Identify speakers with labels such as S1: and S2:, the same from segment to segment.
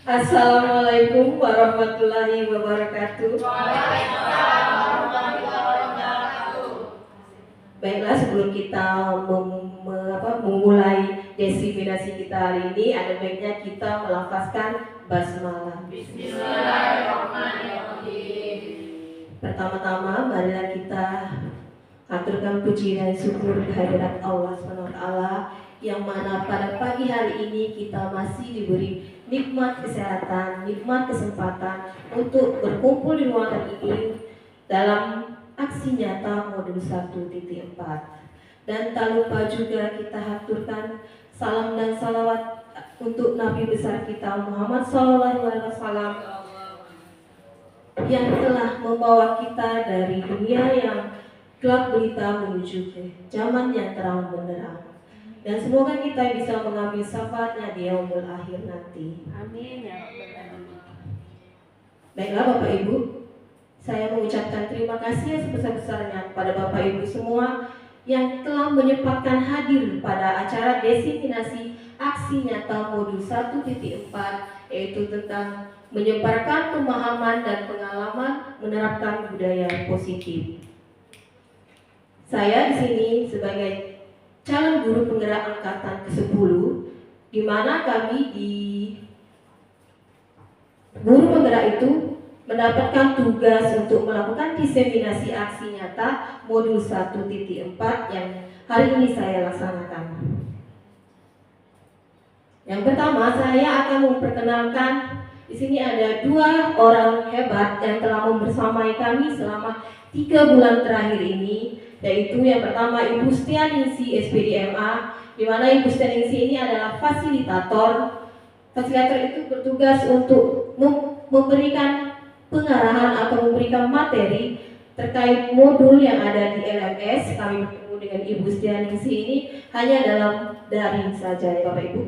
S1: Assalamualaikum warahmatullahi wabarakatuh.
S2: Waalaikumsalam warahmatullahi wabarakatuh.
S1: Baiklah, sebelum kita memulai desiminasi kita hari ini, ada baiknya kita melafazkan basmalah.
S2: Bismillahirrahmanirrahim.
S1: Pertama-tama, marilah kita aturkan puji dan syukur kehadirat Allah SWT, yang mana pada pagi hari ini kita masih diberi nikmat kesehatan, nikmat kesempatan untuk berkumpul di ruangan ini dalam aksi nyata modul 1.4. Dan tak lupa juga kita haturkan salam dan salawat untuk Nabi besar kita Muhammad SAW, yang telah membawa kita dari dunia yang gelap gulita menuju ke zaman yang terang benderang. Dan semoga kita bisa mengambil syafaatnya di yaumul akhir nanti.
S2: Amin ya rabbal alamin.
S1: Baiklah Bapak Ibu, saya mengucapkan terima kasih sebesar-besarnya kepada Bapak Ibu semua yang telah menyempatkan hadir pada acara desiminasi aksi nyata modul 1.4, yaitu tentang menyebarkan pemahaman dan pengalaman menerapkan budaya positif. Saya di sini sebagai calon guru penggerak angkatan ke-10, di mana kami di guru penggerak itu mendapatkan tugas untuk melakukan diseminasi aksi nyata modul 1.4 yang hari ini saya laksanakan. Yang pertama, saya akan memperkenalkan, di sini ada dua orang hebat yang telah membersamai kami selama 3 bulan terakhir ini, yaitu yang pertama Ibu Stianingsi SPDMA, di mana Ibu Stianingsi ini adalah fasilitator. Fasilitator itu bertugas untuk memberikan pengarahan atau memberikan materi terkait modul yang ada di LMS. Kami bertemu dengan Ibu Stianingsi ini hanya dalam daring saja ya Bapak Ibu.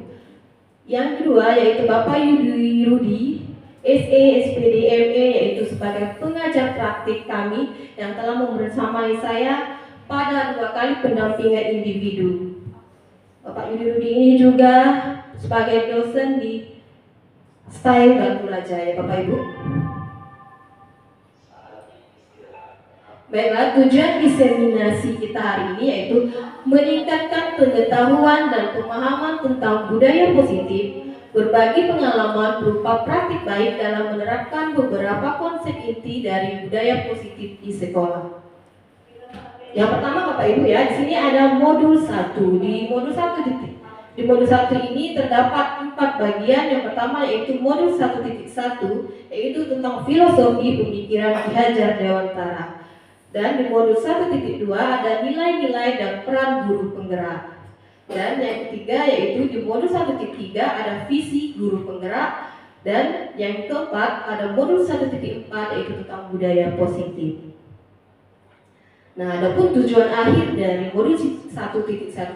S1: Yang kedua yaitu Bapak Yudi Rudi SE SPD ME, yaitu sebagai pengajar praktik kami yang telah membersamai saya pada 2 kali pendampingan individu. Bapak Yudi Rudi ini juga sebagai dosen di STAI Batu Raja ya Bapak Ibu. Baiklah, tujuan diseminasi kita hari ini yaitu meningkatkan pengetahuan dan pemahaman tentang budaya positif, berbagi pengalaman berupa praktik baik dalam menerapkan beberapa konsep inti dari budaya positif di sekolah. Yang pertama Bapak Ibu ya, di sini ada modul 1. Di modul 1 ini terdapat 4 bagian. Yang pertama yaitu modul 1.1, yaitu tentang filosofi pemikiran Ki Hajar Dewantara. Dan di modul 1.2 ada nilai-nilai dan peran guru penggerak. Dan yang ketiga yaitu di modul 1.3 ada visi guru penggerak. Dan yang keempat ada modul 1.4 yaitu tentang budaya positif. Nah, adapun tujuan akhir dari modul 1.1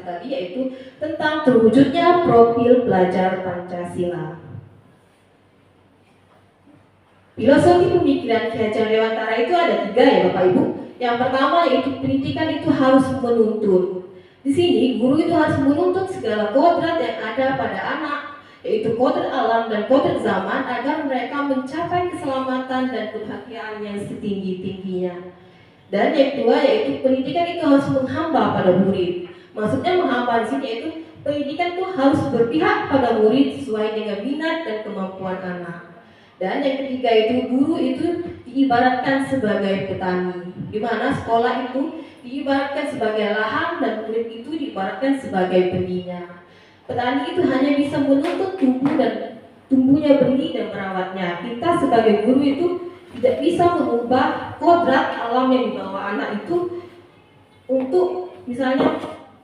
S1: tadi yaitu tentang terwujudnya profil pelajar Pancasila. Filosofi pemikiran Ki Hajar Dewantara itu ada 3 ya Bapak Ibu. Yang pertama yaitu pendidikan itu harus menuntun. Di sini guru itu harus menuntut segala kodrat yang ada pada anak, yaitu kodrat alam dan kodrat zaman, agar mereka mencapai keselamatan dan kebahagiaan yang setinggi-tingginya. Dan yang kedua yaitu pendidikan itu harus menghamba pada murid. Maksudnya menghamba di sini yaitu pendidikan itu harus berpihak pada murid sesuai dengan minat dan kemampuan anak. Dan yang ketiga itu guru itu diibaratkan sebagai petani, di mana sekolah itu diibaratkan sebagai lahan dan murid itu diibaratkan sebagai benihnya. Petani itu hanya bisa menuntut tumbuhnya benih dan merawatnya. Kita sebagai guru itu tidak bisa mengubah kodrat alam yang dibawa anak itu untuk misalnya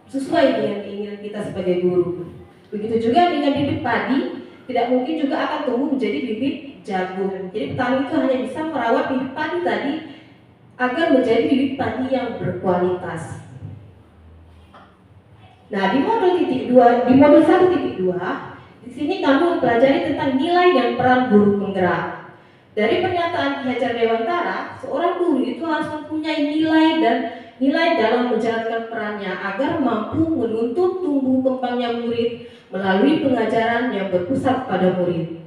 S1: sesuai dengan keinginan kita sebagai guru. Begitu juga dengan bibit padi, tidak mungkin juga akan tumbuh menjadi bibit jagung. Jadi petani itu hanya bisa merawat bibit padi tadi agar menjadi bibit padi yang berkualitas. Nah, di modul 1.2, di sini kami mempelajari tentang nilai dan peran guru penggerak. Dari pernyataan Ki Hajar Dewantara, seorang guru itu harus mempunyai nilai dalam menjalankan perannya agar mampu menuntut tumbuh kembangnya murid melalui pengajaran yang berpusat pada murid.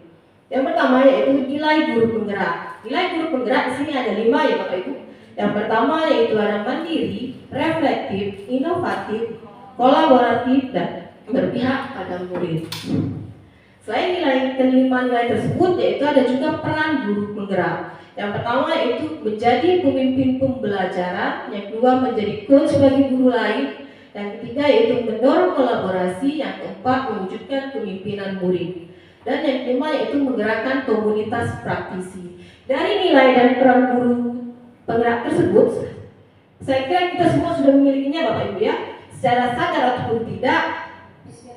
S1: Yang pertama yaitu nilai guru penggerak. Nilai guru penggerak di sini ada 5 ya Bapak Ibu. Yang pertama yaitu ada mandiri, reflektif, inovatif, kolaboratif, dan berpihak pada murid. Selain kelima nilai tersebut yaitu ada juga peran guru penggerak. Yang pertama yaitu menjadi pemimpin pembelajaran, yang kedua menjadi coach bagi guru lain, yang ketiga yaitu mendorong kolaborasi, yang keempat mewujudkan kepemimpinan murid, dan yang kelima yaitu menggerakkan komunitas praktisi. Dari nilai dan peran guru penggerak tersebut, saya kira kita semua sudah memilikinya Bapak Ibu ya, secara sadar ataupun tidak.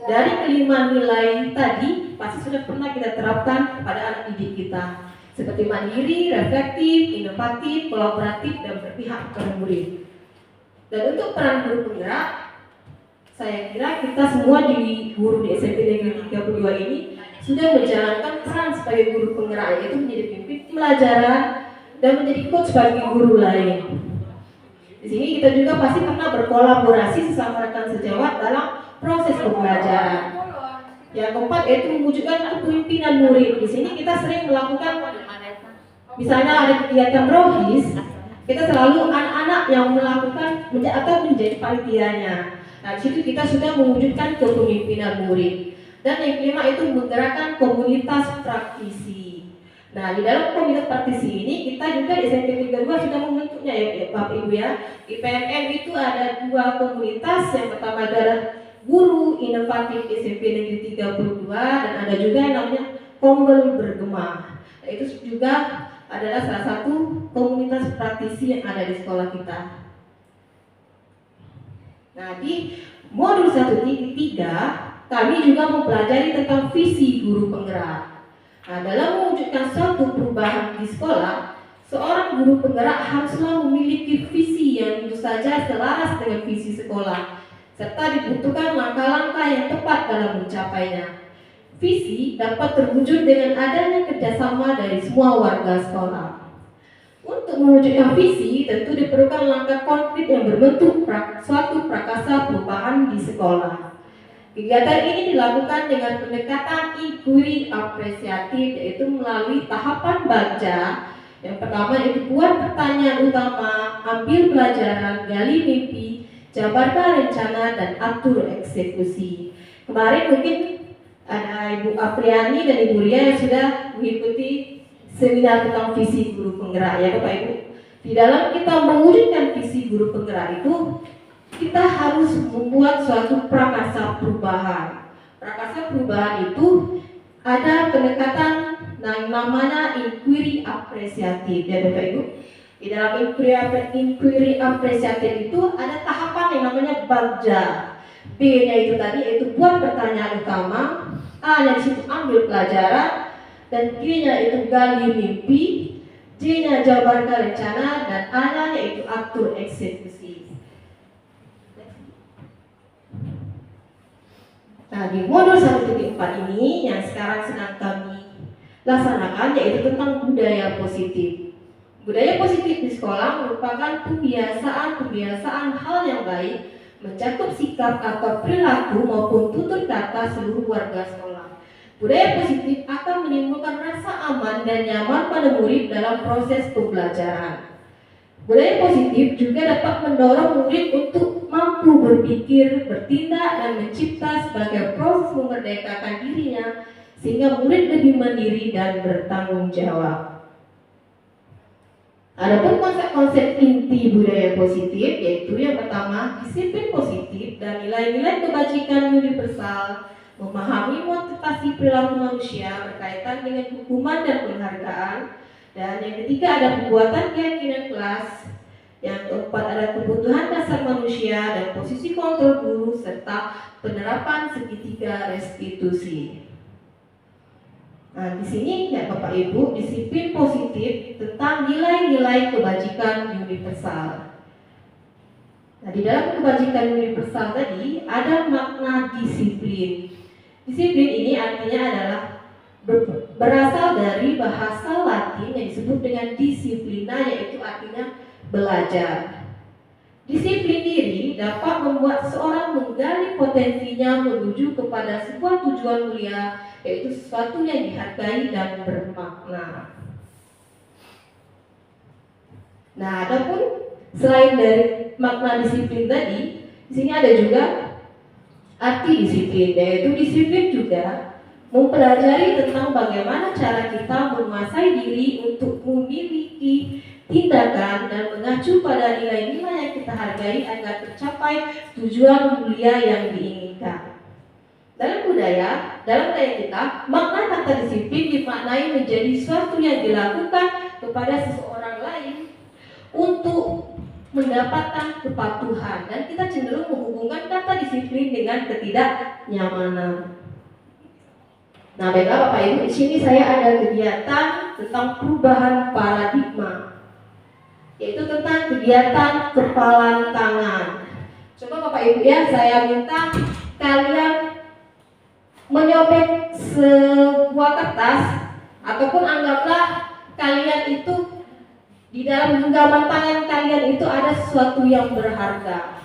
S1: Dari kelima nilai tadi pasti sudah pernah kita terapkan kepada anak didik kita, seperti mandiri, reflektif, inovatif, kolaboratif, dan berpihak kepada murid. Dan untuk peran guru penggerak, saya kira kita semua di guru di SMP Negeri 32 ini sudah menjalankan peran sebagai guru penggerak, yaitu menjadi pemimpin pembelajaran dan menjadi coach bagi guru lain. Di sini kita juga pasti pernah berkolaborasi sesama rekan sejawat dalam proses pembelajaran. Yang keempat yaitu mewujudkan kepemimpinan murid. Di sini kita sering melakukan, misalnya ada kegiatan rohis, kita selalu anak-anak yang melakukan atau menjadi panitianya. Nah, di situ kita sudah mewujudkan kepemimpinan murid. Dan yang kelima itu menggerakkan komunitas praktisi. Nah, di dalam komunitas praktisi ini kita juga di SMP 32 sudah membentuknya ya Bapak Ibu ya. Di PMM itu ada 2 komunitas. Yang pertama adalah Guru Inovatif SMP Negeri 32, dan ada juga yang namanya Kombel Bergema. Nah, itu juga adalah salah satu komunitas praktisi yang ada di sekolah kita. Nah, di modul 1.3 kami juga mempelajari tentang visi guru penggerak. Nah, dalam mewujudkan suatu perubahan di sekolah, seorang guru penggerak haruslah memiliki visi yang tentu saja selaras dengan visi sekolah, serta dibutuhkan langkah-langkah yang tepat dalam mencapainya. Visi dapat terwujud dengan adanya kerjasama dari semua warga sekolah. Untuk mewujudkan visi, tentu diperlukan langkah konkret yang berbentuk suatu prakasa perubahan di sekolah. Kegiatan ini dilakukan dengan pendekatan inquiry apresiatif, yaitu melalui tahapan baca. Yang pertama itu buat pertanyaan utama, ambil pelajaran, gali mimpi, jabarkan rencana, dan atur eksekusi. Kemarin mungkin ada Ibu Apriani dan Ibu Ria yang sudah mengikuti seminar tentang visi guru penggerak ya Bapak Ibu. Di dalam kita mewujudkan visi guru penggerak itu, kita harus membuat suatu prakasa perubahan. Prakasa perubahan itu ada pendekatan yang namanya inquiry apresiatif ya Bapak Ibu. Di dalam inquiry apresiatif itu ada tahapan yang namanya baca. B-nya itu tadi yaitu buat pertanyaan utama, A-nya di situ ambil pelajaran, dan G-nya itu gali mimpi, J-nya jabarkan rencana, dan A-nya yaitu atur eksekusi. Nah, di modul 1.4 ini yang sekarang sedang kami laksanakan yaitu tentang budaya positif. Budaya positif di sekolah merupakan kebiasaan hal yang baik, mencakup sikap atau perilaku maupun tutur kata seluruh warga sekolah. Budaya positif akan menimbulkan rasa aman dan nyaman pada murid dalam proses pembelajaran. Budaya positif juga dapat mendorong murid untuk mampu berpikir, bertindak, dan mencipta sebagai proses memerdekakan dirinya sehingga murid lebih mandiri dan bertanggung jawab. Adapun konsep-konsep inti budaya positif yaitu yang pertama, disiplin positif dan nilai-nilai kebajikan universal, memahami motivasi perilaku manusia berkaitan dengan hukuman dan penghargaan, dan yang ketiga ada pembuatan keyakinan kelas, yang keempat ada kebutuhan dasar manusia dan posisi kontrol guru, serta penerapan segitiga restitusi. Nah, di sini ya Bapak Ibu, disiplin positif tentang nilai-nilai kebajikan universal. Nah, di dalam kebajikan universal tadi ada makna disiplin. Disiplin ini artinya adalah berasal dari bahasa Latin yang disebut dengan disiplina, yaitu artinya belajar. Disiplin diri dapat membuat seseorang menggali potensinya menuju kepada sebuah tujuan mulia, yaitu sesuatu yang dihargai dan bermakna. Nah, adapun selain dari makna disiplin tadi, di sini ada juga arti disiplin, yaitu disiplin juga mempelajari tentang bagaimana cara kita menguasai diri untuk memiliki tindakan dan mengacu pada nilai-nilai yang kita hargai agar tercapai tujuan mulia yang diinginkan. Dalam budaya kita, makna kata disiplin dimaknai menjadi sesuatu yang dilakukan kepada seseorang lain untuk mendapatkan kepatuhan, dan kita cenderung menghubungkan kata disiplin dengan ketidaknyamanan. Nah, baiklah Bapak Ibu, di sini saya ada kegiatan tentang perubahan paradigma, yaitu tentang kegiatan kepalan tangan. Coba Bapak Ibu ya, saya minta kalian menyobek sebuah kertas, ataupun anggaplah kalian itu di dalam genggaman tangan kalian itu ada sesuatu yang berharga.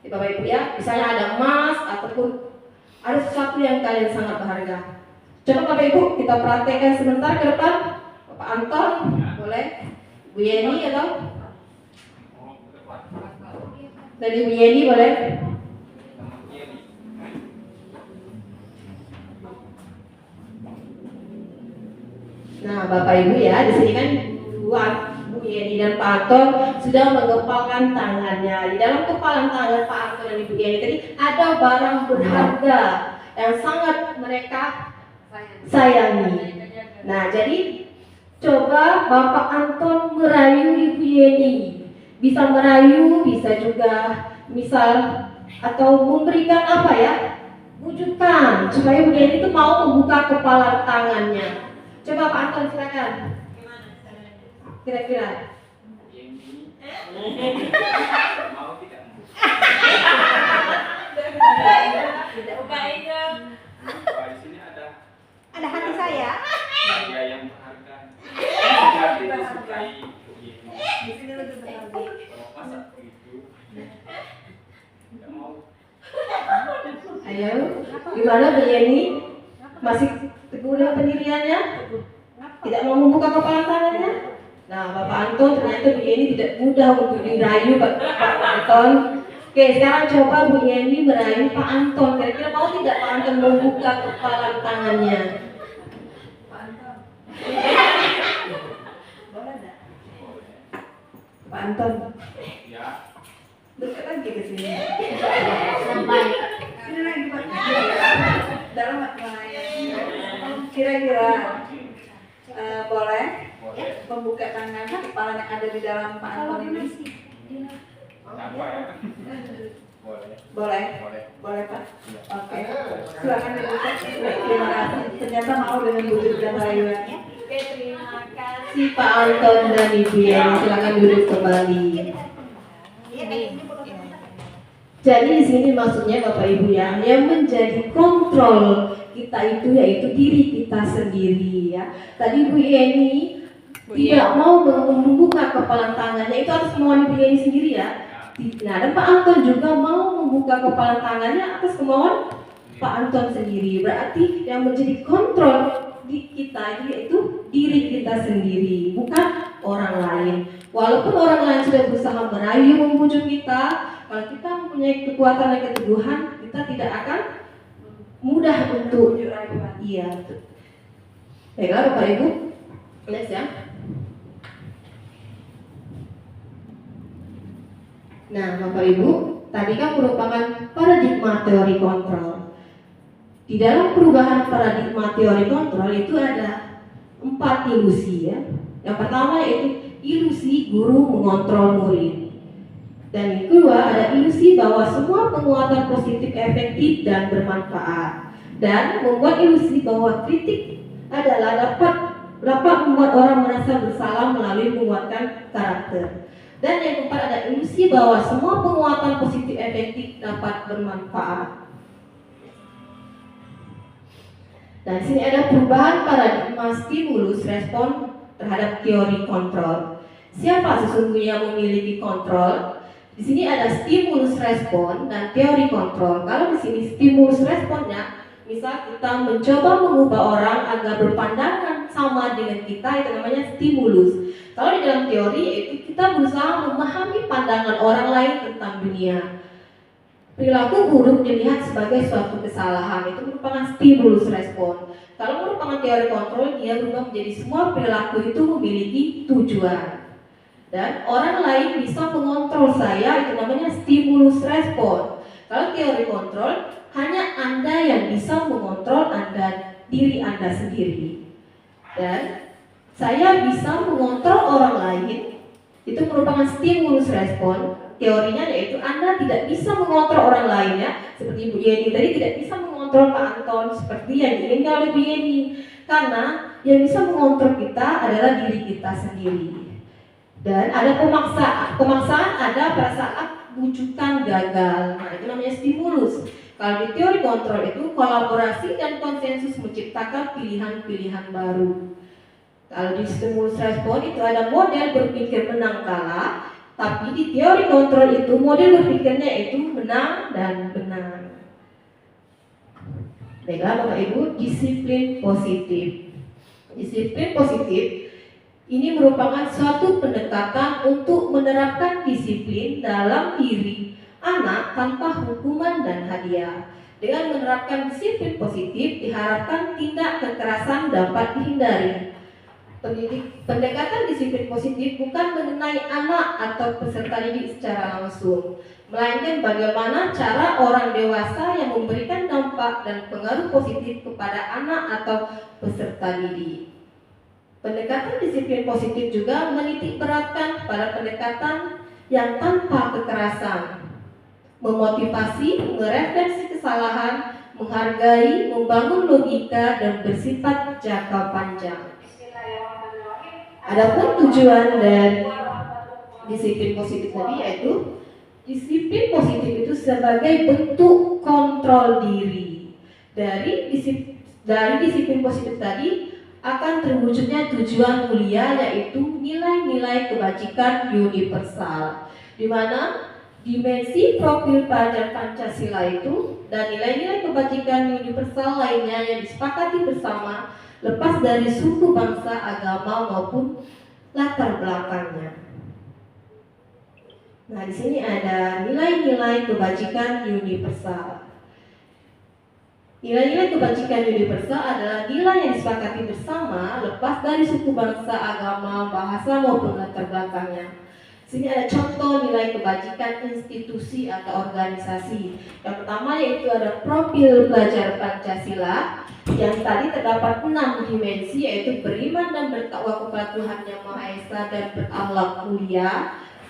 S1: Bapak Ibu ya, misalnya ada emas ataupun ada sesuatu yang kalian sangat berharga. Coba Bapak Ibu kita praktekkan sebentar ke depan. Bapak Anton, boleh? Bu Yeni atau dari Bu Yeni boleh? Nah, Bapak Ibu ya, di sini kan Bu Yeni dan Pak Anton sudah mengepalkan tangannya. Di dalam kepalan tangan Pak Anton dan Ibu Yeni tadi ada barang berharga yang sangat mereka sayangi. Nah, jadi coba Bapak Anton merayu Ibu Yeni. Bisa merayu, bisa juga misal atau memberikan apa ya? Bujukan supaya Bu Yeni itu mau membuka kepala tangannya. Coba Pak Anton silakan. Kira-kira
S3: mau tidak mau? Di sini ada
S2: hati saya.
S3: Dia yang berharga. Hati itu sukai begini.
S2: Di sini lebih berharga.
S3: Kalau masak begitu, tidak mau.
S1: ayo, gimana Bu Yeni? Masih teguh dengan pendiriannya? Tidak mau membuka kepala tangannya? Nah, Bapak Anton ternyata Bu Yeni tidak mudah untuk dirayu Pak Anton. Oke, sekarang coba Bu Yeni merayu Pak Anton. Kira-kira mau tidak Pak Anton membuka kepala tangannya?
S2: Pak Anton. Boleh enggak?
S1: Pak Anton,
S3: Ya.
S2: Dekat lagi ke sini.
S1: sampai
S2: Sini lagi Pak. Dalam maknanya. Kira-kira boleh membuka tangan kepala yang ada di dalam Pak Anton ini?
S3: Apa ya? Boleh.
S2: Boleh?
S3: Boleh.
S2: Boleh Pak? Oke. Silakan dibuka. Terima kasih. Ternyata mau dengan bujuk dan rayuannya. Oke, terima kasih.
S1: si Pak Anton dan Ibu Yeni silakan duduk kembali. Jadi di sini maksudnya Bapak Ibu ya, yang menjadi kontrol kita itu yaitu diri kita sendiri ya. Tadi Bu Yeni tidak mau membuka kepala tangannya, itu atas kemauan Ibu Yeni sendiri ya. Nah, dan Pak Anton juga mau membuka kepala tangannya atas kemauan Pak Anton sendiri. Berarti yang menjadi kontrol di kita yaitu diri kita sendiri, bukan orang lain. Walaupun orang lain sudah berusaha merayu membujuk kita, kalau kita mempunyai kekuatan dan keteguhan, kita tidak akan mudah untuk iya. Baiklah Bapak Ibu, next ya. Nah Bapak Ibu, tadi kan merupakan paradigma teori kontrol. Di dalam perubahan paradigma teori kontrol itu ada 4 ilusi ya. Yang pertama yaitu ilusi guru mengontrol murid. Dan yang kedua ada ilusi bahwa semua penguatan positif efektif dan bermanfaat. Dan membuat ilusi bahwa kritik adalah dapat membuat orang merasa bersalah melalui menguatkan karakter. Dan yang keempat ada ilusi bahwa semua penguatan positif efektif dapat bermanfaat. Nah, di sini ada perubahan paradigma stimulus respon terhadap teori kontrol. Siapa sesungguhnya memiliki kontrol? Di sini ada stimulus respon dan teori kontrol. Kalau di sini stimulus responnya, misal kita mencoba mengubah orang agar berpandangan sama dengan kita, itu namanya stimulus. Kalau di dalam teori itu kita berusaha memahami pandangan orang lain tentang dunia. Perilaku buruk dilihat sebagai suatu kesalahan, itu merupakan stimulus respon. Kalau merupakan teori kontrol, dia berubah menjadi semua perilaku itu memiliki tujuan. Dan orang lain bisa mengontrol saya, itu namanya stimulus respon. Kalau teori kontrol, hanya Anda yang bisa mengontrol diri Anda sendiri. Dan saya bisa mengontrol orang lain, itu merupakan stimulus respon. Teorinya yaitu Anda tidak bisa mengontrol orang lainnya, seperti Bu Yeni tadi tidak bisa mengontrol Pak Anton seperti yang diinginkan oleh Bu Yeni, karena yang bisa mengontrol kita adalah diri kita sendiri. Dan ada pemaksaan ada pada saat wujudan gagal. Nah, itu namanya stimulus. Kalau di teori kontrol itu kolaborasi dan konsensus menciptakan pilihan-pilihan baru. Kalau di stimulus respon itu ada model berpikir menang kalah, tapi di teori kontrol itu model berpikirnya itu menang dan benar. Baiklah Bapak Ibu, disiplin positif. Disiplin positif ini merupakan suatu pendekatan untuk menerapkan disiplin dalam diri anak tanpa hukuman dan hadiah. Dengan menerapkan disiplin positif, diharapkan tindak kekerasan dapat dihindari. Pendekatan disiplin positif bukan mengenai anak atau peserta didik secara langsung, melainkan bagaimana cara orang dewasa yang memberikan dampak dan pengaruh positif kepada anak atau peserta didik. Pendekatan disiplin positif juga menitik beratkan pada pendekatan yang tanpa kekerasan, memotivasi, merefleksi kesalahan, menghargai, membangun logika, dan bersifat jangka panjang. Adapun tujuan dari disiplin positif tadi yaitu disiplin positif itu sebagai bentuk kontrol diri. Dari disiplin positif tadi akan terwujudnya tujuan mulia, yaitu nilai-nilai kebajikan universal, di mana dimensi profil pelajar Pancasila itu dan nilai-nilai kebajikan universal lainnya yang disepakati bersama, lepas dari suku, bangsa, agama maupun latar belakangnya. Nah, di sini ada nilai-nilai kebajikan universal. Nilai-nilai kebajikan universal adalah nilai yang disepakati bersama, lepas dari suku, bangsa, agama, bahasa maupun latar belakangnya. Sini ada contoh nilai kebajikan institusi atau organisasi. Yang pertama yaitu ada profil pelajar Pancasila, yang tadi terdapat 6 dimensi, yaitu beriman dan bertakwa kepada Tuhan Yang Maha Esa dan berakhlak mulia,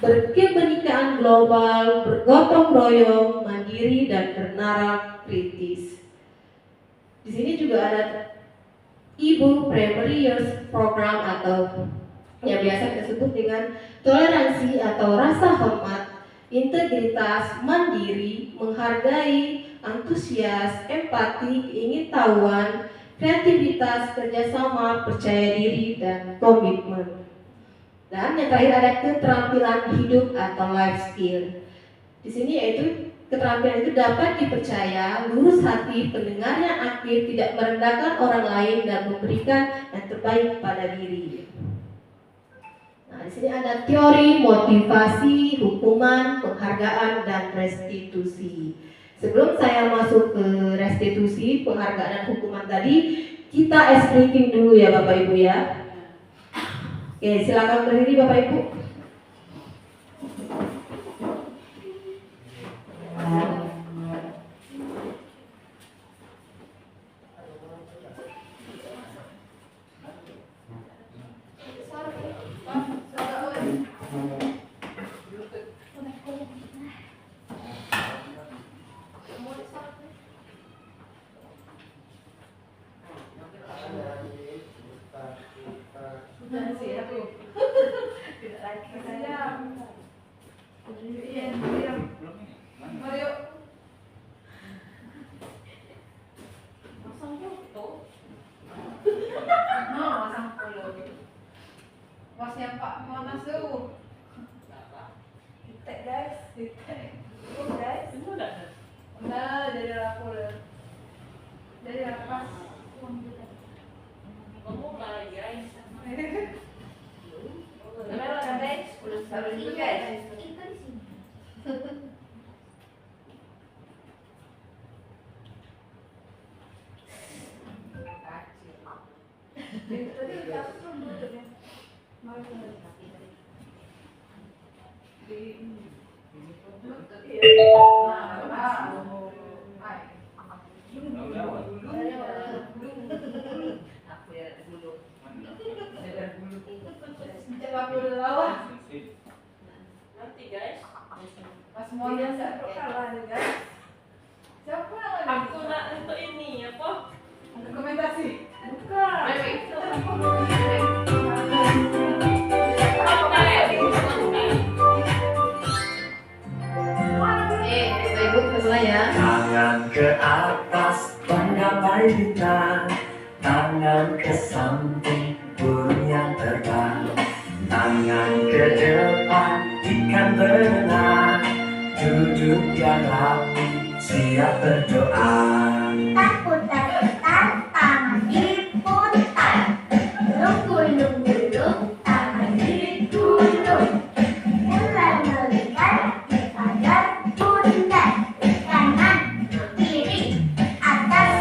S1: berkebenekaan global, bergotong royong, mandiri, dan bernalar kritis. Di sini juga ada Ibu Primary Years Program atau yang biasa disebut dengan toleransi atau rasa hormat, integritas, mandiri, menghargai, antusias, empati, keingintahuan, kreativitas, kerjasama, percaya diri, dan komitmen. Dan yang terakhir ada keterampilan hidup atau life skill. Di sini yaitu keterampilan itu dapat dipercaya, lurus hati, pendengar yang aktif, tidak merendahkan orang lain, dan memberikan yang terbaik pada diri. Nah, di sini ada teori, motivasi, hukuman, penghargaan, dan restitusi. Sebelum saya masuk ke restitusi, penghargaan, dan hukuman tadi, kita breaking dulu ya Bapak Ibu ya. Oke, silakan berdiri Bapak Ibu.
S2: Guys, nah dari lapor, dari lapas.
S3: Mulai guys.
S2: Gimana kan guys? Sabar dulu guys. Tadi aku belum tutup ya. Mau
S3: Nanti guys.
S2: pas semuanya kalah nih guys. Siapa yang lagi?
S3: Aku nak untuk ini apa?
S2: Dokumentasi. Bukan.
S1: Bapak Ibu semua ya.
S4: Tangan ke atas menggapai bintang, tangan ke samping burung yang terbang, tangan ke depan ikan berenang, duduk yang rapi siap berdoa.
S5: Putar-putar tangan diputar, gulung-gulung tangan digulung, mulai melihat kepada pundak, kanan kiri atas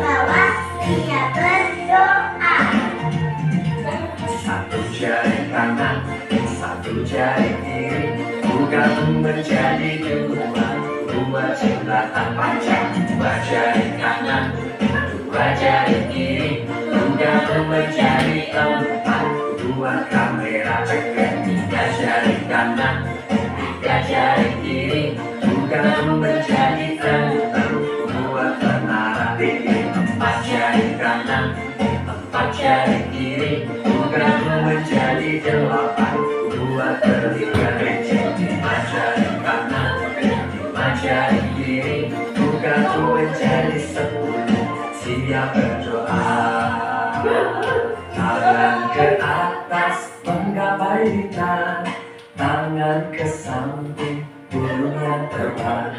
S5: bawah siap berdoa.
S4: Satu jari kanan, satu jari kiri, gabung menjadi dua, dua jembatan panjang, dua jari kanan, dua jari kiri, gabung menjadi empat, dua kamera ceker, tiga jari kanan, tiga jari kiri, gabung menjadi enam, dua menara tinggi, empat jari kanan, empat jari kiri, gabung menjadi delapan, dua telinga kecil, lima jari kanan, lima jari kiri, gabung menjadi 10, siap berdoa. Tangan ke atas menggapai bintang, tangan ke samping burung yang terbang,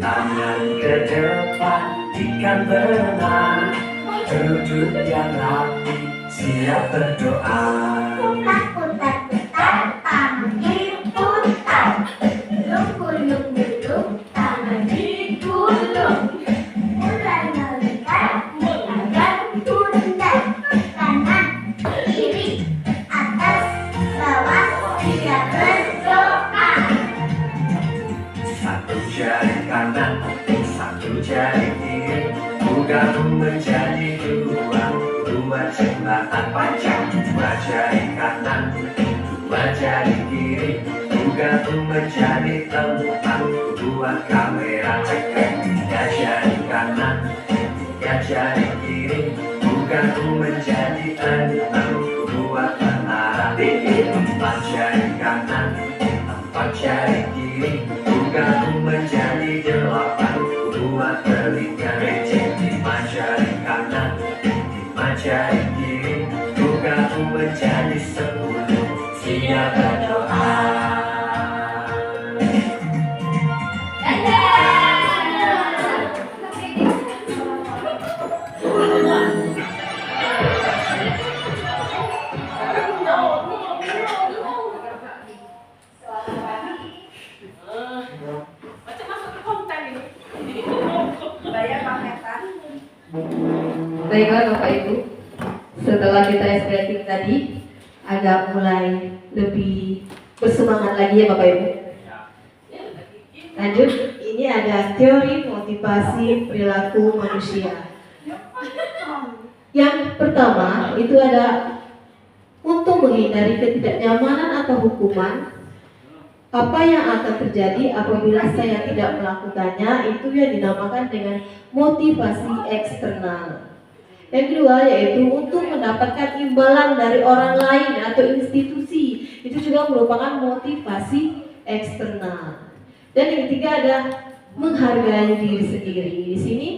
S4: tangan ke depan ikan berenang, duduk yang rapi siap berdoa.
S5: Putar-putar tangan diputar, gulung-gulung tangan digulung, mulai melihat kepada pundak, kanan kiri atas bawah siap berdoa.
S4: Satu jari kanan, satu jari kiri, gabung menjadi dua, dua jembatan panjang, dua jari kanan, dua jari kiri, gabung menjadi empat, dua kamera ceker, tiga jari kanan, tiga jari kiri, gabung menjadi enam, dua menara tinggi, empat jari kanan, empat jari kiri, gabung menjadi delapan, dua telinga kecil, lima jari kanan, lima jari kiri, gabung menjadi 10, siap berdoa.
S3: Macam masuk ke konten ini.
S2: Bayar paketan.
S1: Baiklah Bapak Ibu, setelah kita exciting tadi, agak mulai lebih bersemangat lagi ya Bapak Ibu. Lanjut, ini ada teori motivasi perilaku manusia. Yang pertama itu ada untuk menghindari ketidaknyamanan atau hukuman. Apa yang akan terjadi apabila saya tidak melakukannya itu yang dinamakan dengan motivasi eksternal. Yang kedua yaitu untuk mendapatkan imbalan dari orang lain atau institusi, itu juga merupakan motivasi eksternal. Dan yang ketiga ada menghargai diri sendiri. Di sini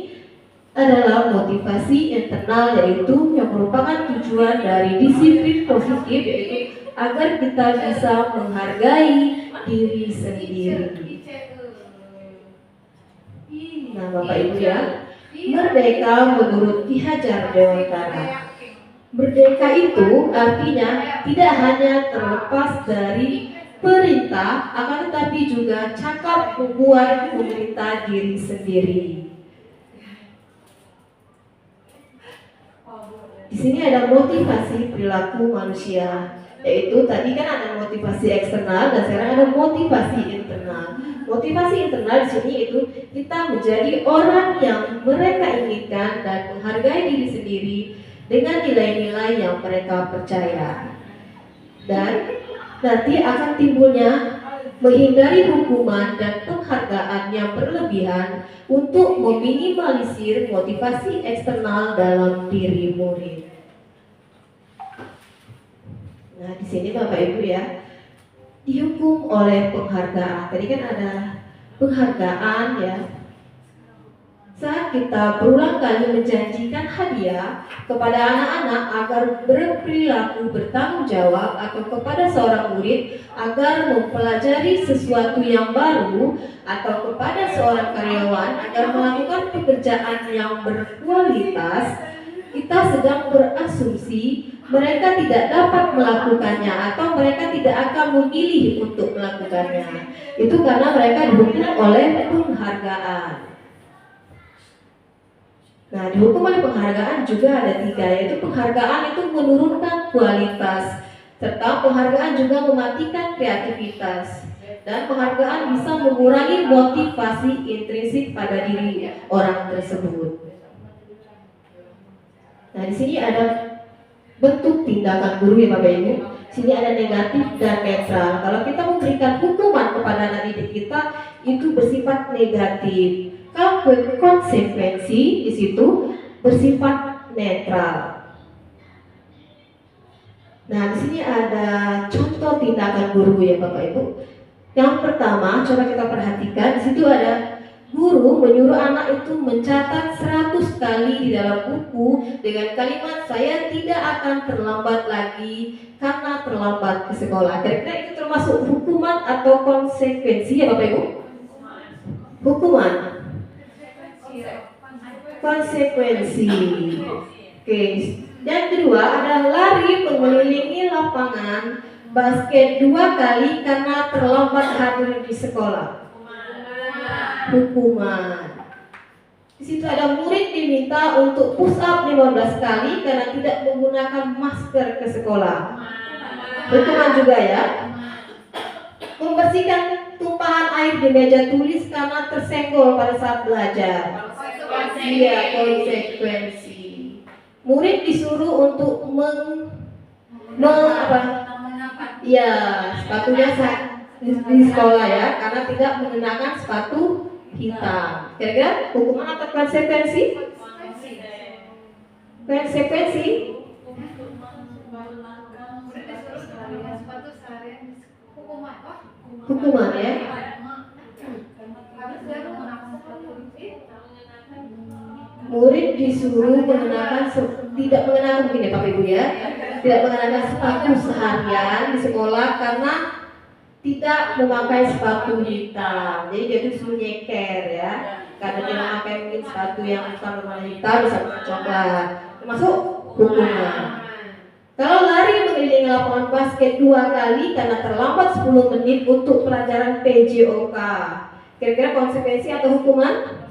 S1: adalah motivasi internal, yaitu yang merupakan tujuan dari disiplin positif, yaitu agar kita bisa menghargai diri sendiri. Nah, Bapak Ibu ya, merdeka menurut Ki Hajar Dewantara. Merdeka itu artinya tidak hanya terlepas dari perintah, akan tetapi juga cakap membuat pemerintah diri sendiri. Di sini ada motivasi perilaku manusia, yaitu tadi kan ada motivasi eksternal dan sekarang ada motivasi internal. Motivasi internal di sini itu kita menjadi orang yang mereka inginkan dan menghargai diri sendiri dengan nilai-nilai yang mereka percaya. Dan nanti akan timbulnya menghindari hukuman dan penghargaan yang berlebihan untuk meminimalisir motivasi eksternal dalam diri murid. Nah, di sini Bapak Ibu ya, dihukum oleh penghargaan. Tadi kan ada penghargaan ya. Saat kita berulang kali menjanjikan hadiah kepada anak-anak agar berperilaku bertanggung jawab atau kepada seorang murid agar mempelajari sesuatu yang baru atau kepada seorang karyawan agar melakukan pekerjaan yang berkualitas, kita sedang berasumsi mereka tidak dapat melakukannya atau mereka tidak akan memilih untuk melakukannya. Itu karena mereka dihukum oleh penghargaan. Nah, dihukum oleh penghargaan juga ada 3, yaitu penghargaan itu menurunkan kualitas, serta penghargaan juga mematikan kreativitas, dan penghargaan bisa mengurangi motivasi intrinsik pada diri orang tersebut. Nah, di sini ada bentuk tindakan guru ya Bapak Ibu. Sini ada negatif dan netral. Kalau kita memberikan hukuman kepada anak didik kita itu bersifat negatif. Kalau konsekuensi di situ bersifat netral. Nah, di sini ada contoh tindakan guru ya Bapak Ibu. Yang pertama, coba kita perhatikan di situ ada guru menyuruh anak itu mencatat 100 kali di dalam buku dengan kalimat saya tidak akan terlambat lagi karena terlambat ke sekolah. Kira-kira itu termasuk hukuman atau konsekuensi ya Bapak Ibu? Hukuman. Konsekuensi. Oke. Yang kedua ada lari mengelilingi lapangan basket 2 kali karena terlambat hadir di sekolah. Hukuman. Di situ ada murid diminta untuk push up 15 kali karena tidak menggunakan masker ke sekolah. Hukuman juga ya. Membersihkan tumpahan air di meja tulis karena tersenggol pada saat belajar. Iya, konsekuensi. Murid disuruh untuk ya, sepatunya di sekolah ya, karena tidak mengenakan sepatu hitam. Kira-kira hukuman atau konsekuensi? Konsekuensi? Hukuman ya. Murid disuruh tidak mengenakan begini Bapak Ibu ya, tidak mengenakan sepatu seharian di sekolah karena tidak memakai sepatu hitam. Jadi dia disuruh nyeker ya, karena dia memakai mungkin sepatu yang bukan warna hitam bisa warna coklat, termasuk hukuman. Kalau lari mengelilingi lapangan basket 2 kali karena terlambat 10 menit untuk pelajaran PJOK, kira-kira konsekuensi atau hukuman?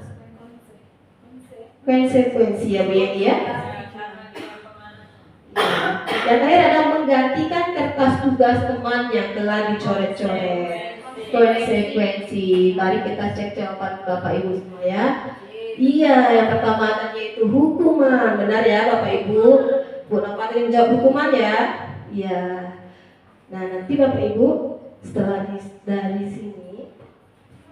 S1: Konsekuensi ya Bu Yeni ya. Yang terakhir ada menggantikan kertas tugas teman yang telah dicoret-coret. Konsekuensi. Mari kita cek jawaban Bapak Ibu semua ya. Iya, yang pertama tadi itu hukuman. Benar ya Bapak Ibu? Bu Nopatri menjawab hukuman ya. Iya. Nah, nanti Bapak Ibu setelah dari sini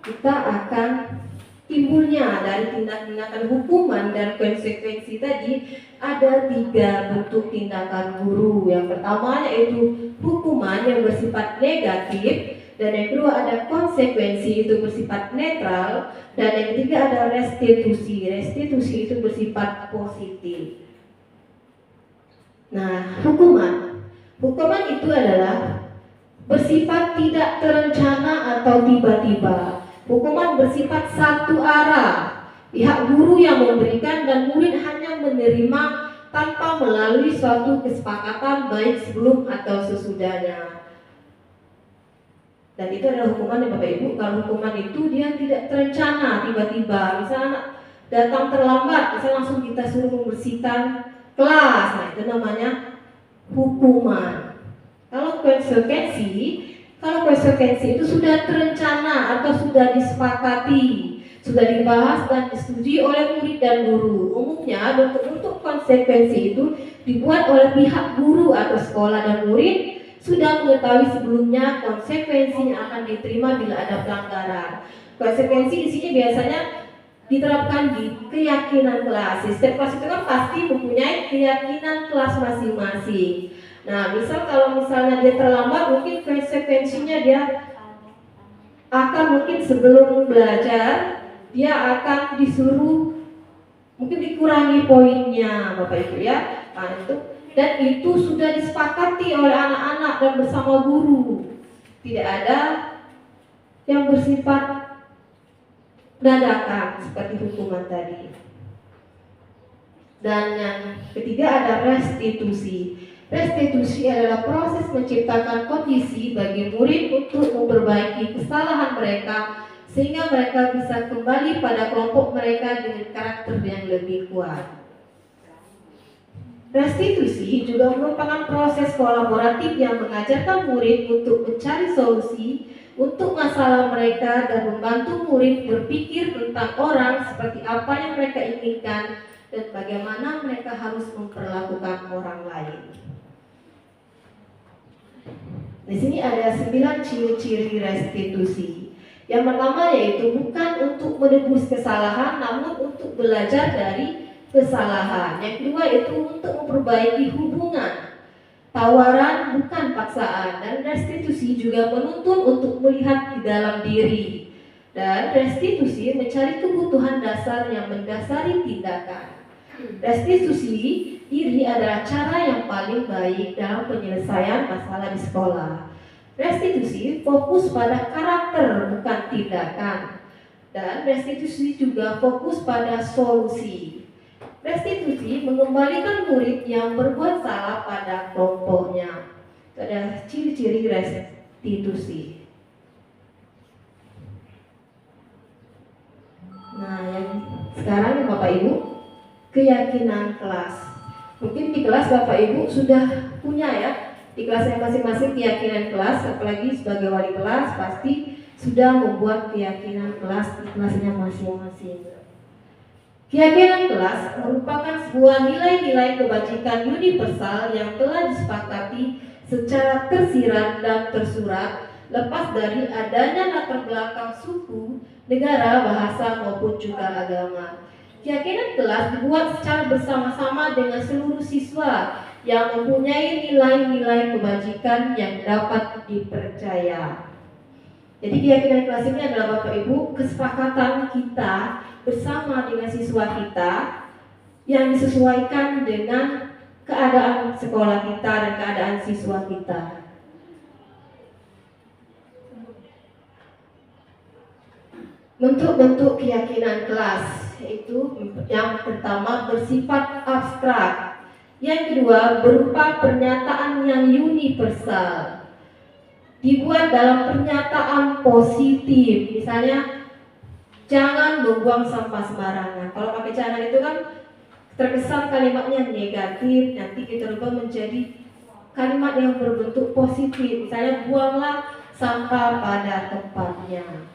S1: kita akan timbulnya dari tindakan hukuman dan konsekuensi tadi ada 3 bentuk tindakan guru. Yang pertama yaitu hukuman yang bersifat negatif, dan yang kedua ada konsekuensi itu bersifat netral, dan yang ketiga ada restitusi. Restitusi itu bersifat positif. Nah, hukuman itu adalah bersifat tidak terencana atau tiba-tiba. Hukuman bersifat satu arah, pihak guru yang memberikan dan murid hanya menerima tanpa melalui suatu kesepakatan baik sebelum atau sesudahnya. Dan itu adalah hukuman ya Bapak Ibu. Kalau hukuman itu dia tidak terencana tiba-tiba, misalnya anak datang terlambat, misalnya langsung kita suruh membersihkan kelas, nah itu namanya hukuman. Kalau konsekuensi itu sudah terencana atau sudah disepakati, sudah dibahas dan disetujui oleh murid dan guru. Umumnya bentuk konsekuensi itu dibuat oleh pihak guru atau sekolah, dan murid sudah mengetahui sebelumnya konsekuensi yang akan diterima bila ada pelanggaran. Konsekuensi di sini biasanya diterapkan di keyakinan kelas. Setiap kelas itu kan pasti mempunyai keyakinan kelas masing-masing. Nah, kalau misalnya dia terlambat, mungkin konsekuensinya dia akan mungkin sebelum belajar dia akan disuruh mungkin dikurangi poinnya, Bapak Ibu ya. Nah, itu sudah disepakati oleh anak-anak dan bersama guru. Tidak ada yang bersifat dadakan seperti hukuman tadi. Dan yang ketiga ada restitusi. Restitusi adalah proses menciptakan kondisi bagi murid untuk memperbaiki kesalahan mereka sehingga mereka bisa kembali pada kelompok mereka dengan karakter yang lebih kuat. Restitusi juga merupakan proses kolaboratif yang mengajarkan murid untuk mencari solusi untuk masalah mereka dan membantu murid berpikir tentang orang seperti apa yang mereka inginkan dan bagaimana mereka harus memperlakukan orang lain. Di sini ada 9 ciri-ciri restitusi. Yang pertama yaitu bukan untuk menebus kesalahan, namun untuk belajar dari kesalahan. Yang kedua itu untuk memperbaiki hubungan, tawaran bukan paksaan. Dan restitusi juga menuntun untuk melihat di dalam diri. Dan restitusi mencari kebutuhan dasar yang mendasari tindakan. Restitusi diri adalah cara yang paling baik dalam penyelesaian masalah di sekolah. Restitusi fokus pada karakter bukan tindakan. Dan restitusi juga fokus pada solusi. Restitusi mengembalikan murid yang berbuat salah pada kelompoknya. Itu adalah ciri-ciri restitusi. Nah, yang sekarang ya Bapak Ibu, keyakinan kelas. Mungkin di kelas Bapak Ibu sudah punya ya, di kelasnya masing-masing keyakinan kelas, apalagi sebagai wali kelas pasti sudah membuat keyakinan kelas di kelasnya masing-masing. Keyakinan kelas merupakan sebuah nilai-nilai kebajikan universal yang telah disepakati secara tersirat dan tersurat, lepas dari adanya latar belakang suku, negara, bahasa maupun juga agama. Keyakinan kelas dibuat secara bersama-sama dengan seluruh siswa yang mempunyai nilai-nilai kebajikan yang dapat dipercaya. Jadi keyakinan kelas ini adalah Bapak Ibu kesepakatan kita bersama dengan siswa kita yang disesuaikan dengan keadaan sekolah kita dan keadaan siswa kita. Bentuk-bentuk keyakinan kelas yaitu yang pertama bersifat abstrak, yang kedua berupa pernyataan yang universal, dibuat dalam pernyataan positif, misalnya jangan membuang sampah sembarangan. Kalau pakai jangan itu kan terkesan kalimatnya negatif, nanti kita rubah menjadi kalimat yang berbentuk positif, misalnya buanglah sampah pada tempatnya.